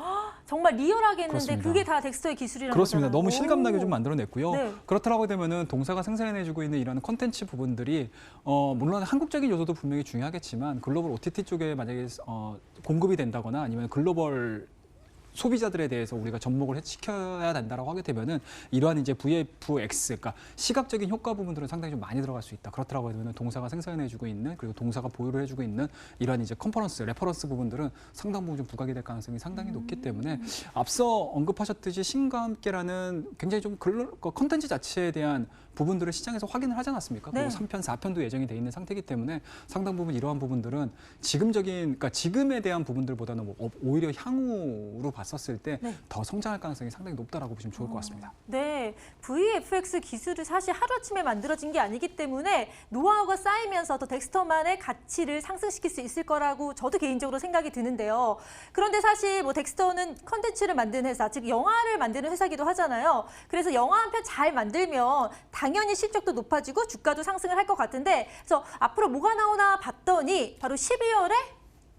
Speaker 1: 정말 리얼하게 했는데
Speaker 2: 그렇습니다.
Speaker 1: 그게 다 덱스터의 기술이라는
Speaker 2: 그렇습니다.
Speaker 1: 거잖아요.
Speaker 2: 너무 실감나게 좀 만들어냈고요.
Speaker 1: 네.
Speaker 2: 그렇다고 되면은 동사가 생산해주고 있는 이런 콘텐츠 부분들이 물론 한국적인 요소도 분명히 중요하겠지만 글로벌 OTT 쪽에 만약에 공급이 된다거나 아니면 글로벌 소비자들에 대해서 우리가 접목을 시켜야 된다라고 하게 되면은 이러한 이제 VFX, 그러니까 시각적인 효과 부분들은 상당히 좀 많이 들어갈 수 있다. 그렇다고 하면 동사가 생산해주고 있는 그리고 동사가 보유를 해주고 있는 이러한 이제 레퍼런스 부분들은 상당 부분 좀 부각이 될 가능성이 상당히 높기 때문에 앞서 언급하셨듯이 신과 함께라는 굉장히 좀 콘텐츠 자체에 대한 부분들을 시장에서 확인을 하지 않았습니까? 그리고 3편, 4편도 예정이 돼 있는 상태이기 때문에 상당 부분 이러한 부분들은 그러니까 지금에 대한 부분들보다는 오히려 향후로 봤었을 때 더 성장할 가능성이 상당히 높다라고 보시면 좋을 것 같습니다.
Speaker 1: 네, VFX 기술이 사실 하루아침에 만들어진 게 아니기 때문에 노하우가 쌓이면서 더 덱스터만의 가치를 상승시킬 수 있을 거라고 저도 개인적으로 생각이 드는데요. 그런데 사실 뭐 덱스터는 컨텐츠를 만드는 회사, 즉 영화를 만드는 회사기도 하잖아요. 그래서 영화 한 편 잘 만들면 당연히 실적도 높아지고 주가도 상승을 할 것 같은데 그래서 앞으로 뭐가 나오나 봤더니 바로 12월에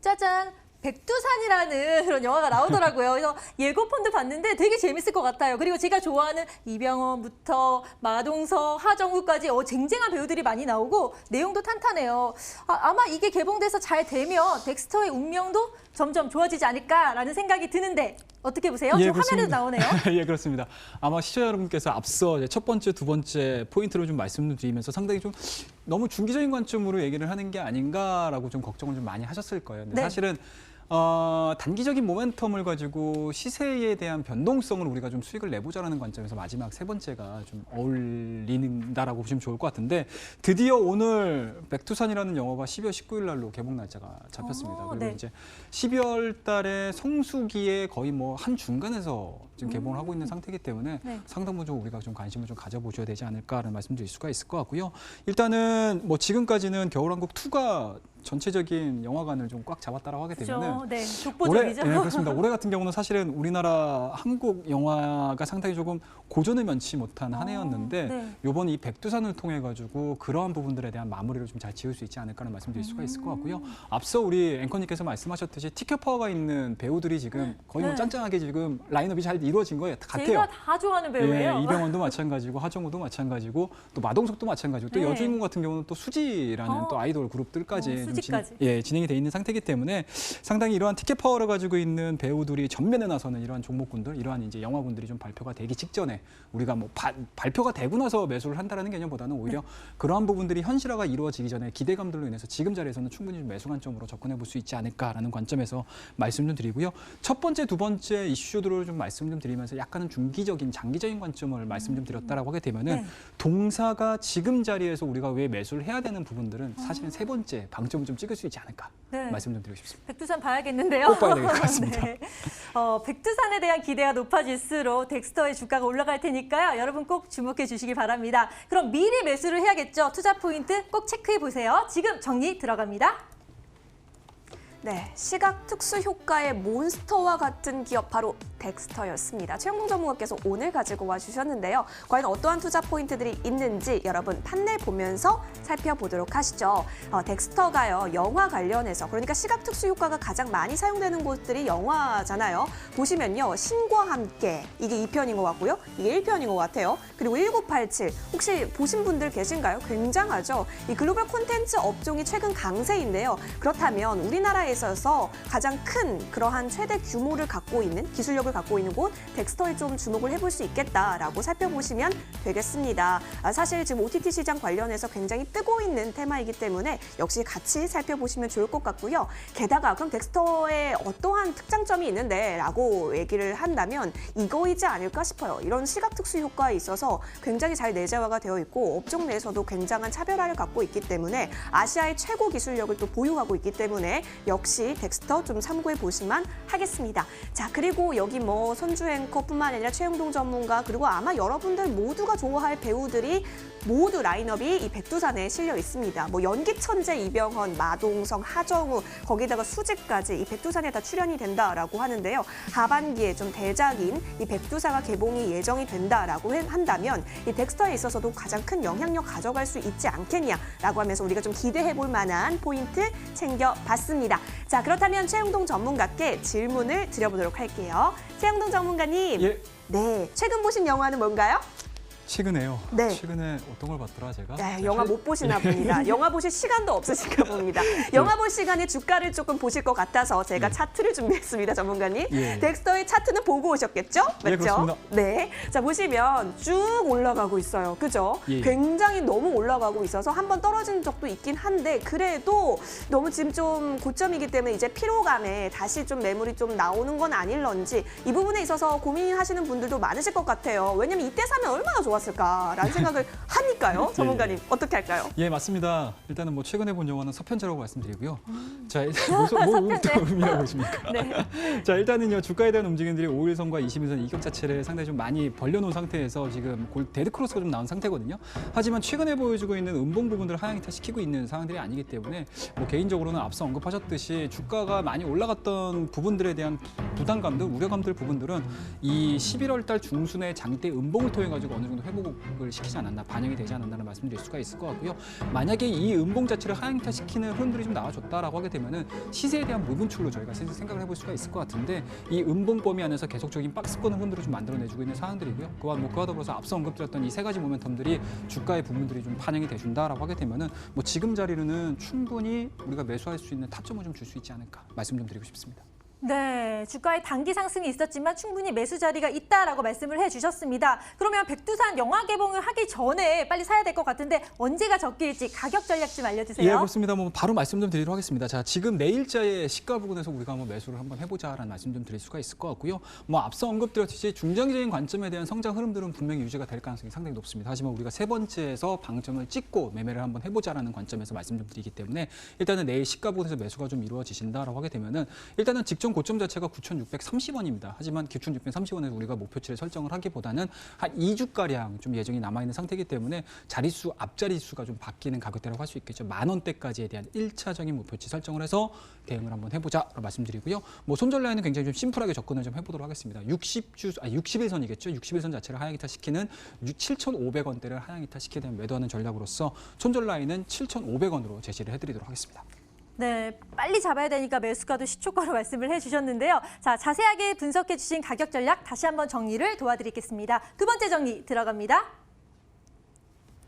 Speaker 1: 짜잔! 백두산이라는 그런 영화가 나오더라고요. 그래서 예고편도 봤는데 되게 재밌을 것 같아요. 그리고 제가 좋아하는 이병헌부터 마동석, 하정우까지 쟁쟁한 배우들이 많이 나오고 내용도 탄탄해요. 아마 이게 개봉돼서 잘 되면 덱스터의 운명도 점점 좋아지지 않을까라는 생각이 드는데 어떻게 보세요? 지금 화면에도 나오네요.
Speaker 2: 예, 그렇습니다. 아마 시청자 여러분께서 앞서 이제 첫 번째, 두 번째 포인트를 좀 말씀드리면서 상당히 좀 너무 중기적인 관점으로 얘기를 하는 게 아닌가라고 좀 걱정을 좀 많이 하셨을 거예요. 근데
Speaker 1: 네.
Speaker 2: 사실은 단기적인 모멘텀을 가지고 시세에 대한 변동성을 우리가 좀 수익을 내보자라는 관점에서 마지막 세 번째가 좀 어울린다라고 보시면 좋을 것 같은데 드디어 오늘 백두산이라는 영화가 12월 19일 날로 개봉 날짜가 잡혔습니다. 그리고
Speaker 1: 네.
Speaker 2: 이제 12월 달에 성수기에 거의 뭐 한 중간에서 지금 개봉을 하고 있는 상태이기 때문에
Speaker 1: 네.
Speaker 2: 상당 부분 우리가 좀 관심을 좀 가져보셔야 되지 않을까라는 말씀드릴 수가 있을 것 같고요. 일단은 뭐 지금까지는 겨울왕국 2가 전체적인 영화관을 좀 꽉 잡았다라고 하게 되면은
Speaker 1: 그렇죠. 네, 독보적이죠.
Speaker 2: 올해, 네, 그렇습니다. 올해 같은 경우는 사실은 우리나라 한국 영화가 상당히 조금 고전을 면치 못한 한 해였는데
Speaker 1: 네.
Speaker 2: 이번 이 백두산을 통해 가지고 그러한 부분들에 대한 마무리를 좀 잘 지을 수 있지 않을까라는 말씀드릴 수가 있을 것 같고요. 앞서 우리 앵커님께서 말씀하셨듯이 티켓 파워가 있는 배우들이 지금 거의 뭐
Speaker 1: 네.
Speaker 2: 짠짠하게 지금 라인업이 잘 이루어진 거예요. 같아요.
Speaker 1: 제가 다 좋아하는 배우예요.
Speaker 2: 예, 이병헌도 마찬가지고 하정우도 마찬가지고 또 마동석도 마찬가지고 또
Speaker 1: 네.
Speaker 2: 여주인공 같은 경우는 또 수지라는 또 아이돌 그룹들까지 좀
Speaker 1: 수지까지.
Speaker 2: 진행이 돼 있는 상태이기 때문에 상당히 이러한 티켓 파워를 가지고 있는 배우들이 전면에 나서는 이러한 종목군들, 이러한 이제 영화군들이 좀 발표가 되기 직전에 우리가 뭐 발표가 되고 나서 매수를 한다라는 개념보다는 오히려 그러한 부분들이 현실화가 이루어지기 전에 기대감들로 인해서 지금 자리에서는 충분히 매수 관점으로 접근해 볼 수 있지 않을까라는 관점에서 말씀 좀 드리고요. 첫 번째, 두 번째 이슈들을 좀 말씀 좀 드리면서 약간은 중기적인, 장기적인 관점을 말씀 좀 드렸다라고 하게 되면은
Speaker 1: 네.
Speaker 2: 동사가 지금 자리에서 우리가 왜 매수를 해야 되는 부분들은 사실은 세 번째 방점을 좀 찍을 수 있지 않을까
Speaker 1: 네.
Speaker 2: 말씀 좀 드리고 싶습니다.
Speaker 1: 백두산 봐야겠는데요.
Speaker 2: 꼭 봐야 될 것 같습니다.
Speaker 1: 네. 백두산에 대한 기대가 높아질수록 덱스터의 주가가 올라갈 테니까요. 여러분 꼭 주목해 주시기 바랍니다. 그럼 미리 매수를 해야겠죠. 투자 포인트 꼭 체크해 보세요. 지금 정리 들어갑니다.
Speaker 3: 네, 시각 특수 효과의 몬스터와 같은 기업 바로 덱스터였습니다. 최영동 전문가께서 오늘 가지고 와주셨는데요. 과연 어떠한 투자 포인트들이 있는지 여러분 판넬 보면서 살펴보도록 하시죠. 덱스터가요, 영화 관련해서 그러니까 시각 특수 효과가 가장 많이 사용되는 곳들이 영화잖아요. 보시면요, 신과 함께 이게 2편인 것 같고요. 이게 1편인 것 같아요. 그리고 1987 혹시 보신 분들 계신가요? 굉장하죠. 이 글로벌 콘텐츠 업종이 최근 강세인데요. 그렇다면 우리나라에 있어서 가장 큰 그러한 최대 규모를 갖고 있는 기술력을 갖고 있는 곳 덱스터에 좀 주목을 해볼 수 있겠다라고 살펴보시면 되겠습니다. 사실 지금 OTT 시장 관련해서 굉장히 뜨고 있는 테마이기 때문에 역시 같이 살펴보시면 좋을 것 같고요. 게다가 그럼 덱스터에 어떠한 특장점이 있는데 라고 얘기를 한다면 이거이지 않을까 싶어요. 이런 시각 특수 효과에 있어서 굉장히 잘 내재화가 되어 있고 업종 내에서도 굉장한 차별화를 갖고 있기 때문에 아시아의 최고 기술력을 또 보유하고 있기 때문에 역시 덱스터 좀 참고해 보시면 하겠습니다. 자, 그리고 여기 뭐 손주 앵커뿐만 아니라 최영동 전문가 그리고 아마 여러분들 모두가 좋아할 배우들이 모두 라인업이 이 백두산에 실려 있습니다. 뭐 연기 천재 이병헌, 마동석, 하정우 거기다가 수지까지 이 백두산에 다 출연이 된다라고 하는데요. 하반기에 좀 대작인 이 백두산가 개봉이 예정이 된다라고 한다면 이 덱스터에 있어서도 가장 큰 영향력 가져갈 수 있지 않겠냐라고 하면서 우리가 좀 기대해 볼 만한 포인트 챙겨봤습니다. 자, 그렇다면 최영동 전문가께 질문을 드려보도록 할게요. 최영동 전문가님,
Speaker 2: 예.
Speaker 3: 네, 최근 보신 영화는 뭔가요?
Speaker 2: 최근에요.
Speaker 3: 네.
Speaker 2: 최근에 어떤 걸 봤더라 제가?
Speaker 3: 네, 영화 못 보시나 봅니다. 영화 보실 시간도 없으신가 봅니다. 영화 볼 시간에 주가를 조금 보실 것 같아서 제가 차트를 준비했습니다, 전문가님.
Speaker 2: 예.
Speaker 3: 덱스터의 차트는 보고 오셨겠죠? 맞죠?
Speaker 2: 예, 그렇습니다.
Speaker 3: 네. 자, 보시면 쭉 올라가고 있어요. 그죠?
Speaker 2: 예.
Speaker 3: 굉장히 너무 올라가고 있어서 한번 떨어진 적도 있긴 한데 그래도 너무 지금 좀 고점이기 때문에 이제 피로감에 다시 좀 매물이 좀 나오는 건 아닐런지 이 부분에 있어서 고민하시는 분들도 많으실 것 같아요. 왜냐면 이때 사면 얼마나 좋았을까라는 생각을 하니까요. 전문가님, 어떻게 할까요?
Speaker 2: 예, 맞습니다. 일단은 뭐 최근에 본 영화는 서편제라고 말씀드리고요. 자, 일단 뭐 의미라고 보십니까?
Speaker 1: 네.
Speaker 2: 자, 일단은요, 주가에 대한 움직임들이 5일선과 21선 이격 자체를 상당히 좀 많이 벌려놓은 상태에서 지금 데드크로스가 좀 나온 상태거든요. 하지만 최근에 보여주고 있는 음봉 부분들을 하향시키고 있는 상황들이 아니기 때문에 뭐 개인적으로는 앞서 언급하셨듯이 주가가 많이 올라갔던 부분들에 대한 부담감들, 우려감들 부분들은 이 11월 달 중순에 장대 음봉을 통해 가지고 어느 정도 정도 회복을 시키지 않았나, 반영이 되지 않았나는 말씀드릴 수가 있을 것 같고요. 만약에 이 음봉 자체를 하향이탈시키는 흐름들이 좀 나와줬다라고 하게 되면은 시세에 대한 무분출로 저희가 생각을 해볼 수가 있을 것 같은데, 이 음봉 범위 안에서 계속적인 박스권 흐름들을 좀 만들어내주고 있는 상황들이고요. 그와 더불어서 앞서 언급드렸던 이 세 가지 모멘텀들이 주가의 부분들이 좀 반영이 돼준다라고 하게 되면은 뭐 지금 자리로는 충분히 우리가 매수할 수 있는 타점을 좀 줄 수 있지 않을까 말씀 좀 드리고 싶습니다.
Speaker 1: 네, 주가의 단기 상승이 있었지만 충분히 매수 자리가 있다라고 말씀을 해주셨습니다. 그러면 백두산 영화 개봉을 하기 전에 빨리 사야 될 것 같은데 언제가 적기일지 가격 전략 좀 알려주세요.
Speaker 2: 예, 그렇습니다. 뭐 바로 말씀 좀 드리도록 하겠습니다. 자, 지금 내일자의 시가 부근에서 우리가 한번 매수를 한번 해보자라는 말씀 좀 드릴 수가 있을 것 같고요. 뭐 앞서 언급드렸듯이 중장기적인 관점에 대한 성장 흐름들은 분명히 유지가 될 가능성이 상당히 높습니다. 하지만 우리가 세 번째에서 방점을 찍고 매매를 한번 해보자라는 관점에서 말씀 좀 드리기 때문에 일단은 내일 시가 부근에서 매수가 좀 이루어지신다라고 하게 되면은 일단은 직전 고점 자체가 9,630원입니다. 하지만 9,630원에서 우리가 목표치를 설정을 하기보다는 한 2주가량 좀 예정이 남아있는 상태이기 때문에 자릿수, 앞자릿수가 좀 바뀌는 가격대라고 할 수 있겠죠. 10,000원대까지에 대한 1차적인 목표치 설정을 해서 대응을 한번 해보자라고 말씀드리고요. 뭐 손절 라인은 굉장히 좀 심플하게 접근을 좀 해보도록 하겠습니다. 61선이겠죠. 61선 자체를 하향이탈시키는 7,500원대를 하향이탈시키게 되면 매도하는 전략으로서 손절 라인은 7,500원으로 제시를 해드리도록 하겠습니다.
Speaker 1: 네, 빨리 잡아야 되니까 매수가도 시초가로 말씀을 해주셨는데요. 자, 자세하게 분석해 주신 가격 전략 다시 한번 정리를 도와드리겠습니다. 두 번째 정리 들어갑니다.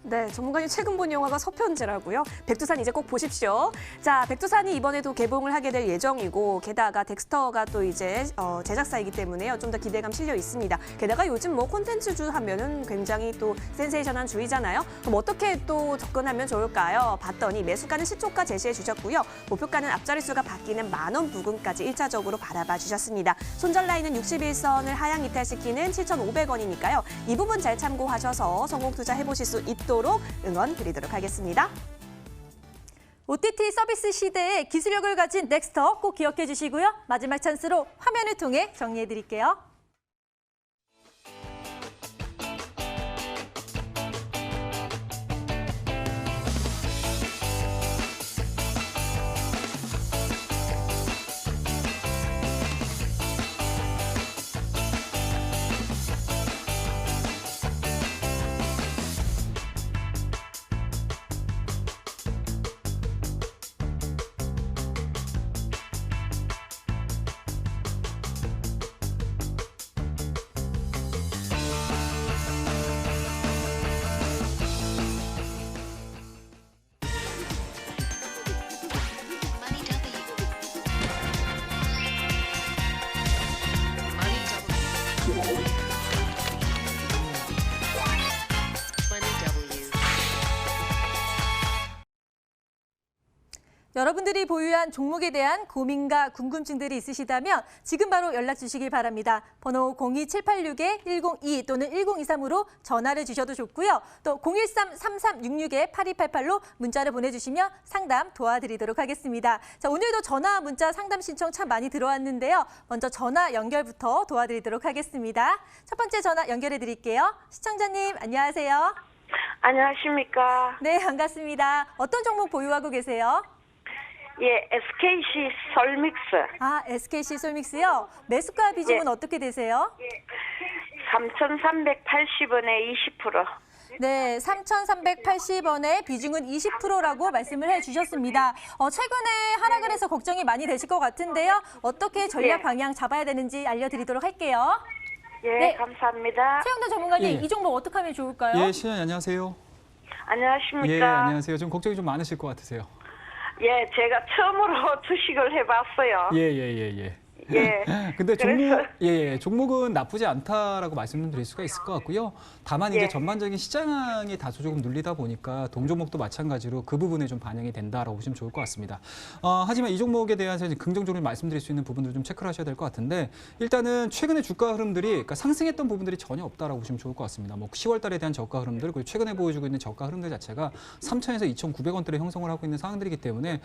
Speaker 3: 네, 전문가님 최근 본 영화가 서편제라고요. 백두산 이제 꼭 보십시오. 자, 백두산이 이번에도 개봉을 하게 될 예정이고 게다가 덱스터가 또 이제 제작사이기 때문에요. 좀 더 기대감 실려 있습니다. 게다가 요즘 뭐 콘텐츠주 하면은 굉장히 또 센세이션한 주이잖아요. 그럼 어떻게 또 접근하면 좋을까요? 봤더니 매수가는 시초가 제시해 주셨고요. 목표가는 앞자릿수가 바뀌는 10,000원 부근까지 1차적으로 바라봐 주셨습니다. 손절 라인은 61선을 하향 이탈시키는 7,500원이니까요. 이 부분 잘 참고하셔서 성공 투자해보실 수 있도록 응원 드리도록 하겠습니다.
Speaker 1: OTT 서비스 시대의 기술력을 가진 넥스터 꼭 기억해 주시고요. 마지막 찬스로 화면을 통해 정리해 드릴게요. 여러분들이 보유한 종목에 대한 고민과 궁금증들이 있으시다면 지금 바로 연락 주시길 바랍니다. 번호 02786-102 또는 1023으로 전화를 주셔도 좋고요. 또 013-3366-8288로 문자를 보내주시면 상담 도와드리도록 하겠습니다. 자, 오늘도 전화, 문자, 상담 신청 참 많이 들어왔는데요. 먼저 전화 연결부터 도와드리도록 하겠습니다. 첫 번째 전화 연결해 드릴게요. 시청자님 안녕하세요.
Speaker 4: 안녕하십니까.
Speaker 1: 네, 반갑습니다. 어떤 종목 보유하고 계세요?
Speaker 4: 예, SKC 솔믹스
Speaker 1: 아, SKC 솔믹스요? 매수가 비중은 어떻게 되세요?
Speaker 4: 3,380원에 20%.
Speaker 1: 네, 3,380원에 비중은 20%라고 말씀을 해주셨습니다. 최근에 하락을 해서 걱정이 많이 되실 것 같은데요. 어떻게 전략
Speaker 4: 예.
Speaker 1: 방향 잡아야 되는지 알려드리도록 할게요.
Speaker 4: 예,
Speaker 1: 네.
Speaker 4: 감사합니다.
Speaker 1: 최영도 전문가님,
Speaker 2: 예.
Speaker 1: 이 종목 어떻게 하면 좋을까요?
Speaker 2: 예, 시장님 안녕하세요.
Speaker 4: 안녕하십니까.
Speaker 2: 예, 안녕하세요. 좀 걱정이 좀 많으실 것 같으세요.
Speaker 4: 예, 제가 처음으로 주식을 해봤어요.
Speaker 2: 예.
Speaker 4: 예.
Speaker 2: 근데
Speaker 4: 그래서-
Speaker 2: 종목은 나쁘지 않다라고 말씀드릴 수가 있을 것 같고요. 다만 이제
Speaker 4: 예.
Speaker 2: 전반적인 시장이 다소 조금 눌리다 보니까 동종목도 마찬가지로 그 부분에 좀 반영이 된다라고 보시면 좋을 것 같습니다. 하지만 이 종목에 대해서 이제 긍정적으로 말씀드릴 수 있는 부분들을 좀 체크를 하셔야 될 것 같은데 일단은 최근에 주가 흐름들이 그러니까 상승했던 부분들이 전혀 없다라고 보시면 좋을 것 같습니다. 뭐 10월 달에 대한 저가 흐름들 그리고 최근에 보여주고 있는 저가 흐름들 자체가 3,000에서 2,900원대를 형성을 하고 있는 상황들이기 때문에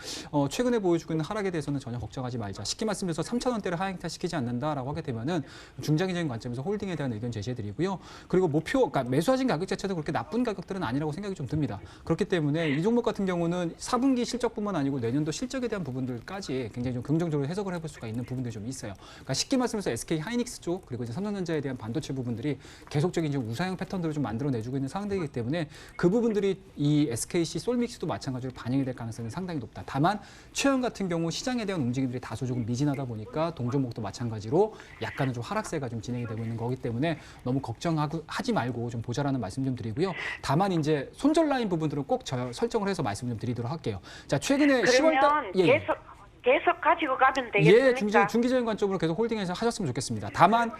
Speaker 2: 최근에 보여주고 있는 하락에 대해서는 전혀 걱정하지 말자. 쉽게 말씀드려서 3,000원대 4천원대를 하향시키지 않는다라고 하게 되면은 중장기적인 관점에서 홀딩에 대한 의견 제시해드리고요. 그리고 목표, 그러니까 매수하신 가격 자체도 그렇게 나쁜 가격들은 아니라고 생각이 좀 듭니다. 그렇기 때문에 이 종목 같은 경우는 4분기 실적뿐만 아니고 내년도 실적에 대한 부분들까지 굉장히 좀 긍정적으로 해석을 해볼 수가 있는 부분들이 좀 있어요. 그러니까 쉽게 말씀해서 SK 하이닉스 쪽 그리고 이제 삼성전자에 대한 반도체 부분들이 계속적인 지금 우상향 패턴들을 좀 만들어내주고 있는 상황이기 때문에 그 부분들이 이 SKC 솔믹스도 마찬가지로 반영이 될 가능성이 상당히 높다. 다만 최근 같은 경우 시장에 대한 움직임들이 다소 조금 미진하다 보니까 동종목도 마찬가지로 약간은 좀 하락세가 좀 진행이 되고 있는 거기 때문에 너무 걱정하지 말고 좀 보자라는 말씀 좀 드리고요. 다만 이제 손절 라인 부분들은 꼭 설정을 해서 말씀 좀 드리도록 할게요. 자, 최근에
Speaker 4: 그러면
Speaker 2: 10월달
Speaker 4: 계속 가지고 가면 되겠습니까?
Speaker 2: 예, 중기적인 관점으로 계속 홀딩해서 하셨으면 좋겠습니다. 다만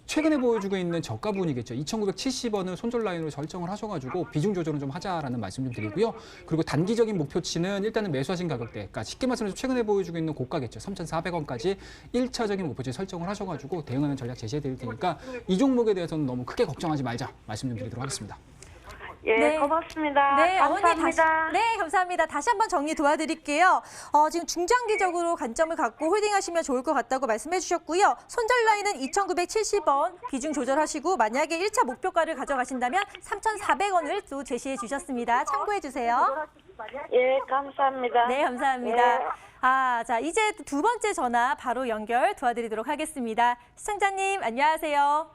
Speaker 2: 최근에 보여주고 있는 저가 부분이겠죠. 2,970원을 손절 라인으로 설정을 하셔가지고 비중 조절은 좀 하자라는 말씀 좀 드리고요. 그리고 단기적인 목표치는 일단은 매수하신 가격대, 그러니까 쉽게 말씀해서 최근에 보여주고 있는 고가겠죠. 3,400원까지 1차적인 목표치 설정을 하셔가지고 대응하는 전략 제시해 드릴 테니까 이 종목에 대해서는 너무 크게 걱정하지 말자 말씀 좀 드리도록 하겠습니다.
Speaker 4: 예,
Speaker 1: 네.
Speaker 4: 고맙습니다.
Speaker 1: 네, 어머니
Speaker 4: 감사합니다.
Speaker 1: 네, 감사합니다. 다시 한번 정리 도와드릴게요. 지금 중장기적으로 관점을 갖고 홀딩하시면 좋을 것 같다고 말씀해 주셨고요. 손절 라인은 2,970원 비중 조절하시고 만약에 1차 목표가를 가져가신다면 3,400원을 또 제시해 주셨습니다. 참고해 주세요.
Speaker 4: 예, 감사합니다.
Speaker 1: 네, 감사합니다.
Speaker 4: 예.
Speaker 1: 자, 이제 두 번째 전화 바로 연결 도와드리도록 하겠습니다. 시청자님, 안녕하세요.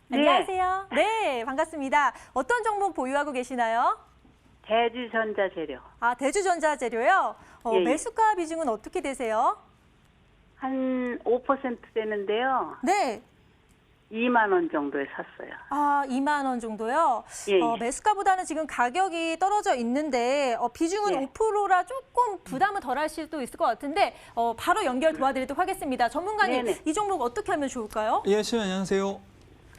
Speaker 5: 네.
Speaker 1: 안녕하세요. 네, 반갑습니다. 어떤 종목 보유하고 계시나요?
Speaker 5: 대주전자재료.
Speaker 1: 대주전자 재료요?
Speaker 5: 예, 예.
Speaker 1: 매수가 비중은 어떻게 되세요?
Speaker 5: 한 5% 되는데요.
Speaker 1: 네.
Speaker 5: 2만 원 정도에 샀어요.
Speaker 1: 2만 원 정도요?
Speaker 5: 예, 예.
Speaker 1: 매수가보다는 지금 가격이 떨어져 있는데 비중은
Speaker 5: 예.
Speaker 1: 5%라 조금 부담을 덜할 수도 있을 것 같은데 바로 연결 도와드리도록 하겠습니다. 전문가님,
Speaker 5: 네네.
Speaker 1: 이 종목 어떻게 하면 좋을까요?
Speaker 2: 예, 시청자 안녕하세요.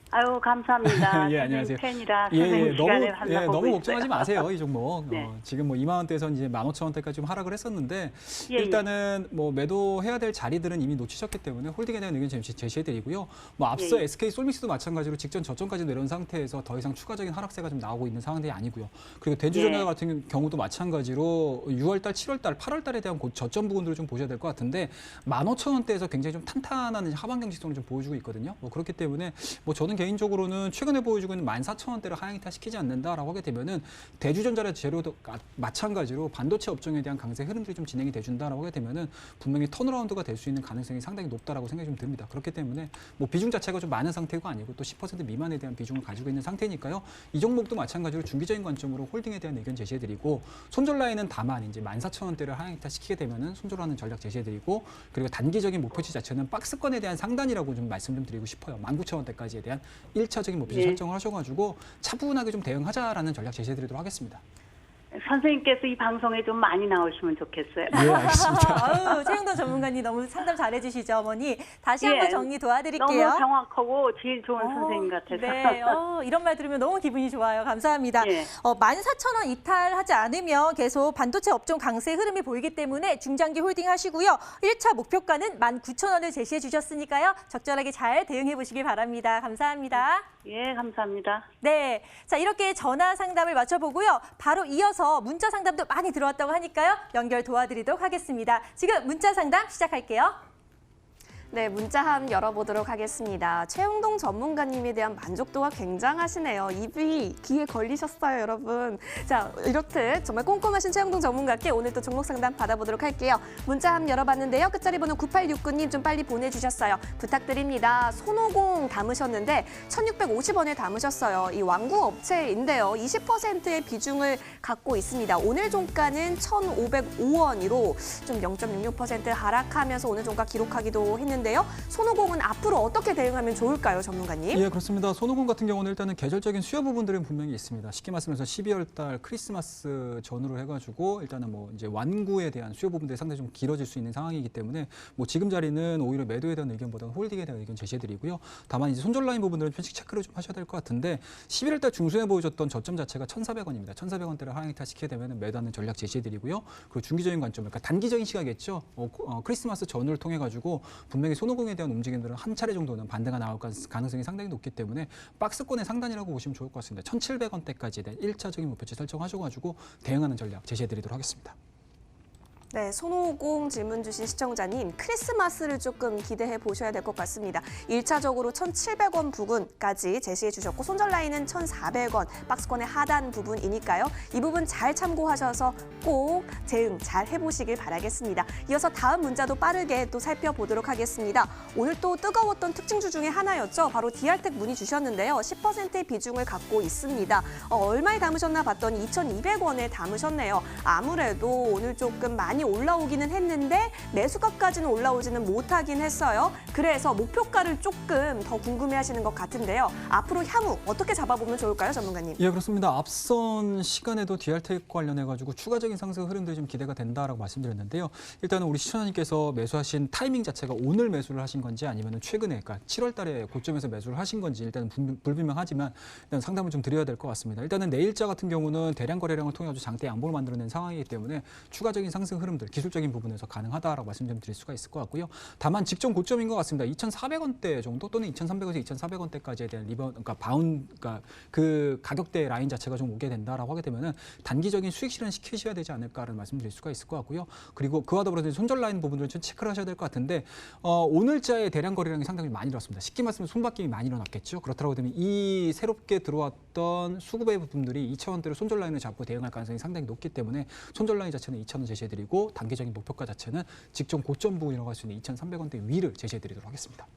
Speaker 5: 아유, 감사합니다.
Speaker 2: 예, 안녕하세요.
Speaker 5: 팬이라
Speaker 2: 예,
Speaker 5: 선생님 시간에 한번
Speaker 2: 너무 걱정하지 마세요, 이 종목.
Speaker 5: 네.
Speaker 2: 지금 뭐 2만 원대에서 이제 15,000원대까지 좀 하락을 했었는데
Speaker 5: 예,
Speaker 2: 일단은 뭐 매도해야 될 자리들은 이미 놓치셨기 때문에 홀딩에 대한 의견 제시해드리고요. 뭐 앞서
Speaker 5: 예.
Speaker 2: SK 솔믹스도 마찬가지로 직전 저점까지 내려온 상태에서 더 이상 추가적인 하락세가 좀 나오고 있는 상황이 아니고요. 그리고 대주전자
Speaker 5: 예.
Speaker 2: 같은 경우도 마찬가지로 6월달, 7월달, 8월달에 대한 저점 부분들을 좀 보셔야 될 것 같은데 15,000원대에서 굉장히 좀 탄탄한 하방 경직성을 좀 보여주고 있거든요. 뭐 그렇기 때문에 뭐 저는 개인적으로는 최근에 보여주고 있는 14,000원대를 하향시키지 않는다라고 하게 되면은 대주전자의 재료도 마찬가지로 반도체 업종에 대한 강세 흐름들이 좀 진행이 돼준다라고 하게 되면은 분명히 턴어라운드가 될 수 있는 가능성이 상당히 높다라고 생각이 좀 듭니다. 그렇기 때문에 뭐 비중 자체가 좀 많은 상태가 아니고 또 10% 미만에 대한 비중을 가지고 있는 상태니까요. 이 종목도 마찬가지로 중기적인 관점으로 홀딩에 대한 의견 제시해드리고 손절 라인은 다만 이제 14,000원대를 하향시키게 되면은 손절하는 전략 제시해드리고 그리고 단기적인 목표치 자체는 박스권에 대한 상단이라고 좀 말씀 좀 드리고 싶어요. 19,000원대까지에 대한 1차적인 목표치
Speaker 5: 예.
Speaker 2: 설정을 하셔가지고 차분하게 좀 대응하자라는 전략 제시해드리도록 하겠습니다.
Speaker 5: 선생님께서 이 방송에 좀 많이 나오시면 좋겠어요.
Speaker 2: 예, 알겠습니다.
Speaker 1: 최영돈 전문가님 너무 상담 잘해주시죠, 어머니. 다시
Speaker 5: 예,
Speaker 1: 한번 정리 도와드릴게요.
Speaker 5: 너무 정확하고 제일 좋은 선생님 같아서.
Speaker 1: 네, 이런 말 들으면 너무 기분이 좋아요. 감사합니다.
Speaker 5: 예.
Speaker 1: 14,000원 이탈하지 않으면 계속 반도체 업종 강세 흐름이 보이기 때문에 중장기 홀딩 하시고요. 1차 목표가는 19,000원을 제시해 주셨으니까요. 적절하게 잘 대응해 보시길 바랍니다. 감사합니다.
Speaker 5: 예, 감사합니다.
Speaker 1: 네, 자 이렇게 전화 상담을 마쳐보고요. 바로 이어서 문자 상담도 많이 들어왔다고 하니까요. 연결 도와드리도록 하겠습니다. 지금 문자 상담 시작할게요.
Speaker 3: 네, 문자함 열어보도록 하겠습니다. 최용동 전문가님에 대한 만족도가 굉장하시네요. 입이 귀에 걸리셨어요, 여러분. 자, 이렇듯 정말 꼼꼼하신 최용동 전문가께 오늘 또 종목 상담 받아보도록 할게요. 문자함 열어봤는데요. 끝자리 번호 9869님 좀 빨리 보내주셨어요. 부탁드립니다. 손오공 담으셨는데 1,650원에 담으셨어요. 이 완구 업체인데요. 20%의 비중을 갖고 있습니다. 오늘 종가는 1,505원으로 좀 0.66% 하락하면서 오늘 종가 기록하기도 했는데 손오공은 앞으로 어떻게 대응하면 좋을까요, 전문가님?
Speaker 2: 예, 그렇습니다. 손오공 같은 경우는 일단은 계절적인 수요 부분들은 분명히 있습니다. 쉽게 말씀해서 12월 달 크리스마스 전후로 해가지고 일단은 뭐 이제 완구에 대한 수요 부분들이 상당히 좀 길어질 수 있는 상황이기 때문에 뭐 지금 자리는 오히려 매도에 대한 의견보다는 홀딩에 대한 의견 제시해드리고요. 다만 이제 손절 라인 부분들은 편식 체크를 좀 하셔야 될 것 같은데 11월 달 중순에 보여줬던 저점 자체가 1,400원입니다. 1,400원대를 하향시키게 되면 매도하는 전략 제시해드리고요. 그리고 중기적인 관점, 그러니까 단기적인 시각이겠죠. 크리스마스 전후를 통해 가지고 분명히 손오공에 대한 움직임들은 한 차례 정도는 반대가 나올 가능성이 상당히 높기 때문에 박스권의 상단이라고 보시면 좋을 것 같습니다. 1,700원대까지에 대한 1차적인 목표치 설정하셔가지고 대응하는 전략 제시해드리도록 하겠습니다.
Speaker 3: 네, 손오공 질문 주신 시청자님, 크리스마스를 조금 기대해 보셔야 될 것 같습니다. 1차적으로 1,700원 부근까지 제시해 주셨고 손절 라인은 1,400원, 박스권의 하단 부분이니까요. 이 부분 잘 참고하셔서 꼭 대응 잘 해보시길 바라겠습니다. 이어서 다음 문자도 빠르게 또 살펴보도록 하겠습니다. 오늘 또 뜨거웠던 특징주 중에 하나였죠. 바로 디알텍 문의 주셨는데요. 10%의 비중을 갖고 있습니다. 얼마에 담으셨나 봤더니 2,200원에 담으셨네요. 아무래도 오늘 조금 많이 올라오기는 했는데 매수가까지는 올라오지는 못하긴 했어요. 그래서 목표가를 조금 더 궁금해하시는 것 같은데요. 앞으로 향후 어떻게 잡아보면 좋을까요, 전문가님?
Speaker 2: 예, 그렇습니다. 앞선 시간에도 디알텍 관련해가지고 추가적인 상승 흐름들이 좀 기대가 된다라고 말씀드렸는데요. 일단은 우리 시청자님께서 매수하신 타이밍 자체가 오늘 매수를 하신 건지 아니면 최근에, 그러니까 7월 달에 고점에서 매수를 하신 건지 일단은 불분명하지만 일단 상담을 좀 드려야 될 것 같습니다. 일단은 내일자 같은 경우는 대량 거래량을 통해 아주 장대 양봉을 만들어낸 상황이기 때문에 추가적인 상승 흐름들, 기술적인 부분에서 가능하다라고 말씀 좀 드릴 수가 있을 것 같고요. 다만 직전 고점인 것 같습니다. 2,400원대 정도 또는 2,300원에서 2,400원대까지에 대한 그러니까 그러니까 그 가격대 라인 자체가 좀 오게 된다라고 하게 되면은 단기적인 수익 실현 시키셔야 되지 않을까라는 말씀드릴 수가 있을 것 같고요. 그리고 그와 더불어서 손절 라인 부분들은 좀 체크를 하셔야 될 것 같은데 오늘자의 대량 거래량이 상당히 많이 일어났습니다. 쉽게 말씀하면 손바뀜이 많이 일어났겠죠. 그렇다고 되면 이 새롭게 들어왔던 수급의 부분들이 2,000원대로 손절 라인을 잡고 대응할 가능성이 상당히 높기 때문에 손절 라인 자체는 2,000원 제시해드리고 단기적인 목표가 자체는 직전 고점 부분이라고 할 수 있는 2,300원대 위를 제시해드리도록 하겠습니다.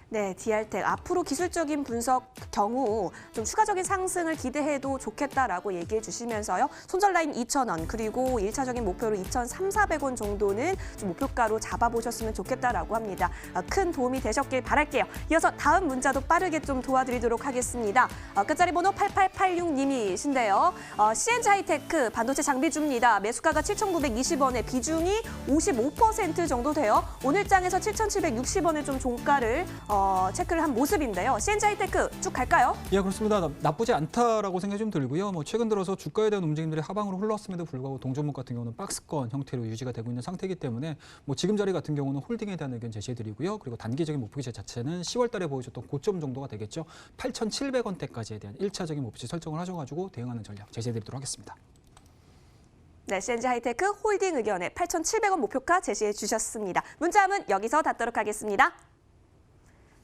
Speaker 3: 네, 디알텍 앞으로 기술적인 분석 경우 좀 추가적인 상승을 기대해도 좋겠다라고 얘기해 주시면서요. 손절 라인 2,000원 그리고 1차적인 목표로 2,300~400원 정도는 좀 목표가로 잡아보셨으면 좋겠다라고 합니다. 큰 도움이 되셨길 바랄게요. 이어서 다음 문자도 빠르게 좀 도와드리도록 하겠습니다. 끝자리 번호 8886님이신데요. CNG 하이테크 반도체 장비주입니다. 매수가가 7,920원에 비중이 55% 정도 돼요. 오늘 장에서 7,760원에 좀 종가를 체크를 한 모습인데요. CNG 하이테크 쭉 갈까요?
Speaker 2: 예, 그렇습니다. 나쁘지 않다라고 생각이 좀 들고요. 최근 들어서 주가에 대한 움직임들이 하방으로 흘렀음에도 불구하고 동종목 같은 경우는 박스권 형태로 유지가 되고 있는 상태이기 때문에 지금 자리 같은 경우는 홀딩에 대한 의견 제시해드리고요. 그리고 단기적인 목표기제 자체는 10월 달에 보여줬던 고점 정도가 되겠죠. 8,700원대까지에 대한 1차적인 목표치 설정을 하셔가지고 대응하는 전략 제시해드리도록 하겠습니다.
Speaker 3: 네, CNG 하이테크 홀딩 의견에 8,700원 목표가 제시해 주셨습니다. 문자함은 여기서 닫도록 하겠습니다.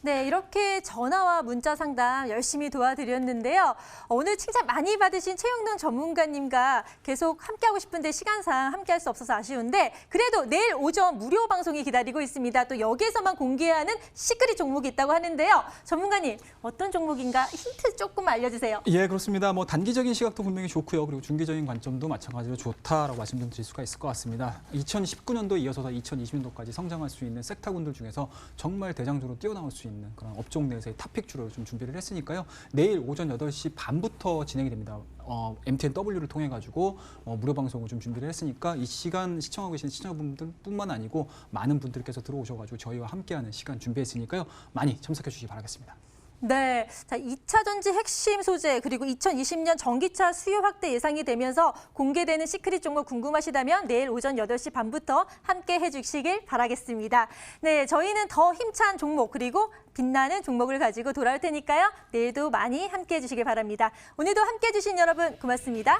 Speaker 1: 네, 이렇게 전화와 문자 상담 열심히 도와드렸는데요. 오늘 칭찬 많이 받으신 최영돈 전문가님과 계속 함께하고 싶은데 시간상 함께할 수 없어서 아쉬운데 그래도 내일 오전 무료 방송이 기다리고 있습니다. 또 여기에서만 공개하는 시크릿 종목이 있다고 하는데요. 전문가님, 어떤 종목인가 힌트 조금 알려주세요.
Speaker 2: 예, 그렇습니다. 단기적인 시각도 분명히 좋고요. 그리고 중기적인 관점도 마찬가지로 좋다라고 말씀 좀 드릴 수가 있을 것 같습니다. 2019년도에 이어서 2020년도까지 성장할 수 있는 섹터군들 중에서 정말 대장주로 뛰어나올 수 있는 그런 업종 내에서의 탑픽주로 좀 준비를 했으니까요. 내일 오전 8시 반부터 진행이 됩니다. MTNW를 통해 가지고 무료 방송을 좀 준비를 했으니까 이 시간 시청하고 계신 시청자분들뿐만 아니고 많은 분들께서 들어오셔가지고 저희와 함께하는 시간 준비했으니까요. 많이 참석해 주시기 바라겠습니다.
Speaker 1: 네, 자 2차 전지 핵심 소재 그리고 2020년 전기차 수요 확대 예상이 되면서 공개되는 시크릿 종목 궁금하시다면 내일 오전 8시 반부터 함께 해주시길 바라겠습니다. 네, 저희는 더 힘찬 종목 그리고 빛나는 종목을 가지고 돌아올 테니까요. 내일도 많이 함께 해주시길 바랍니다. 오늘도 함께 해주신 여러분 고맙습니다.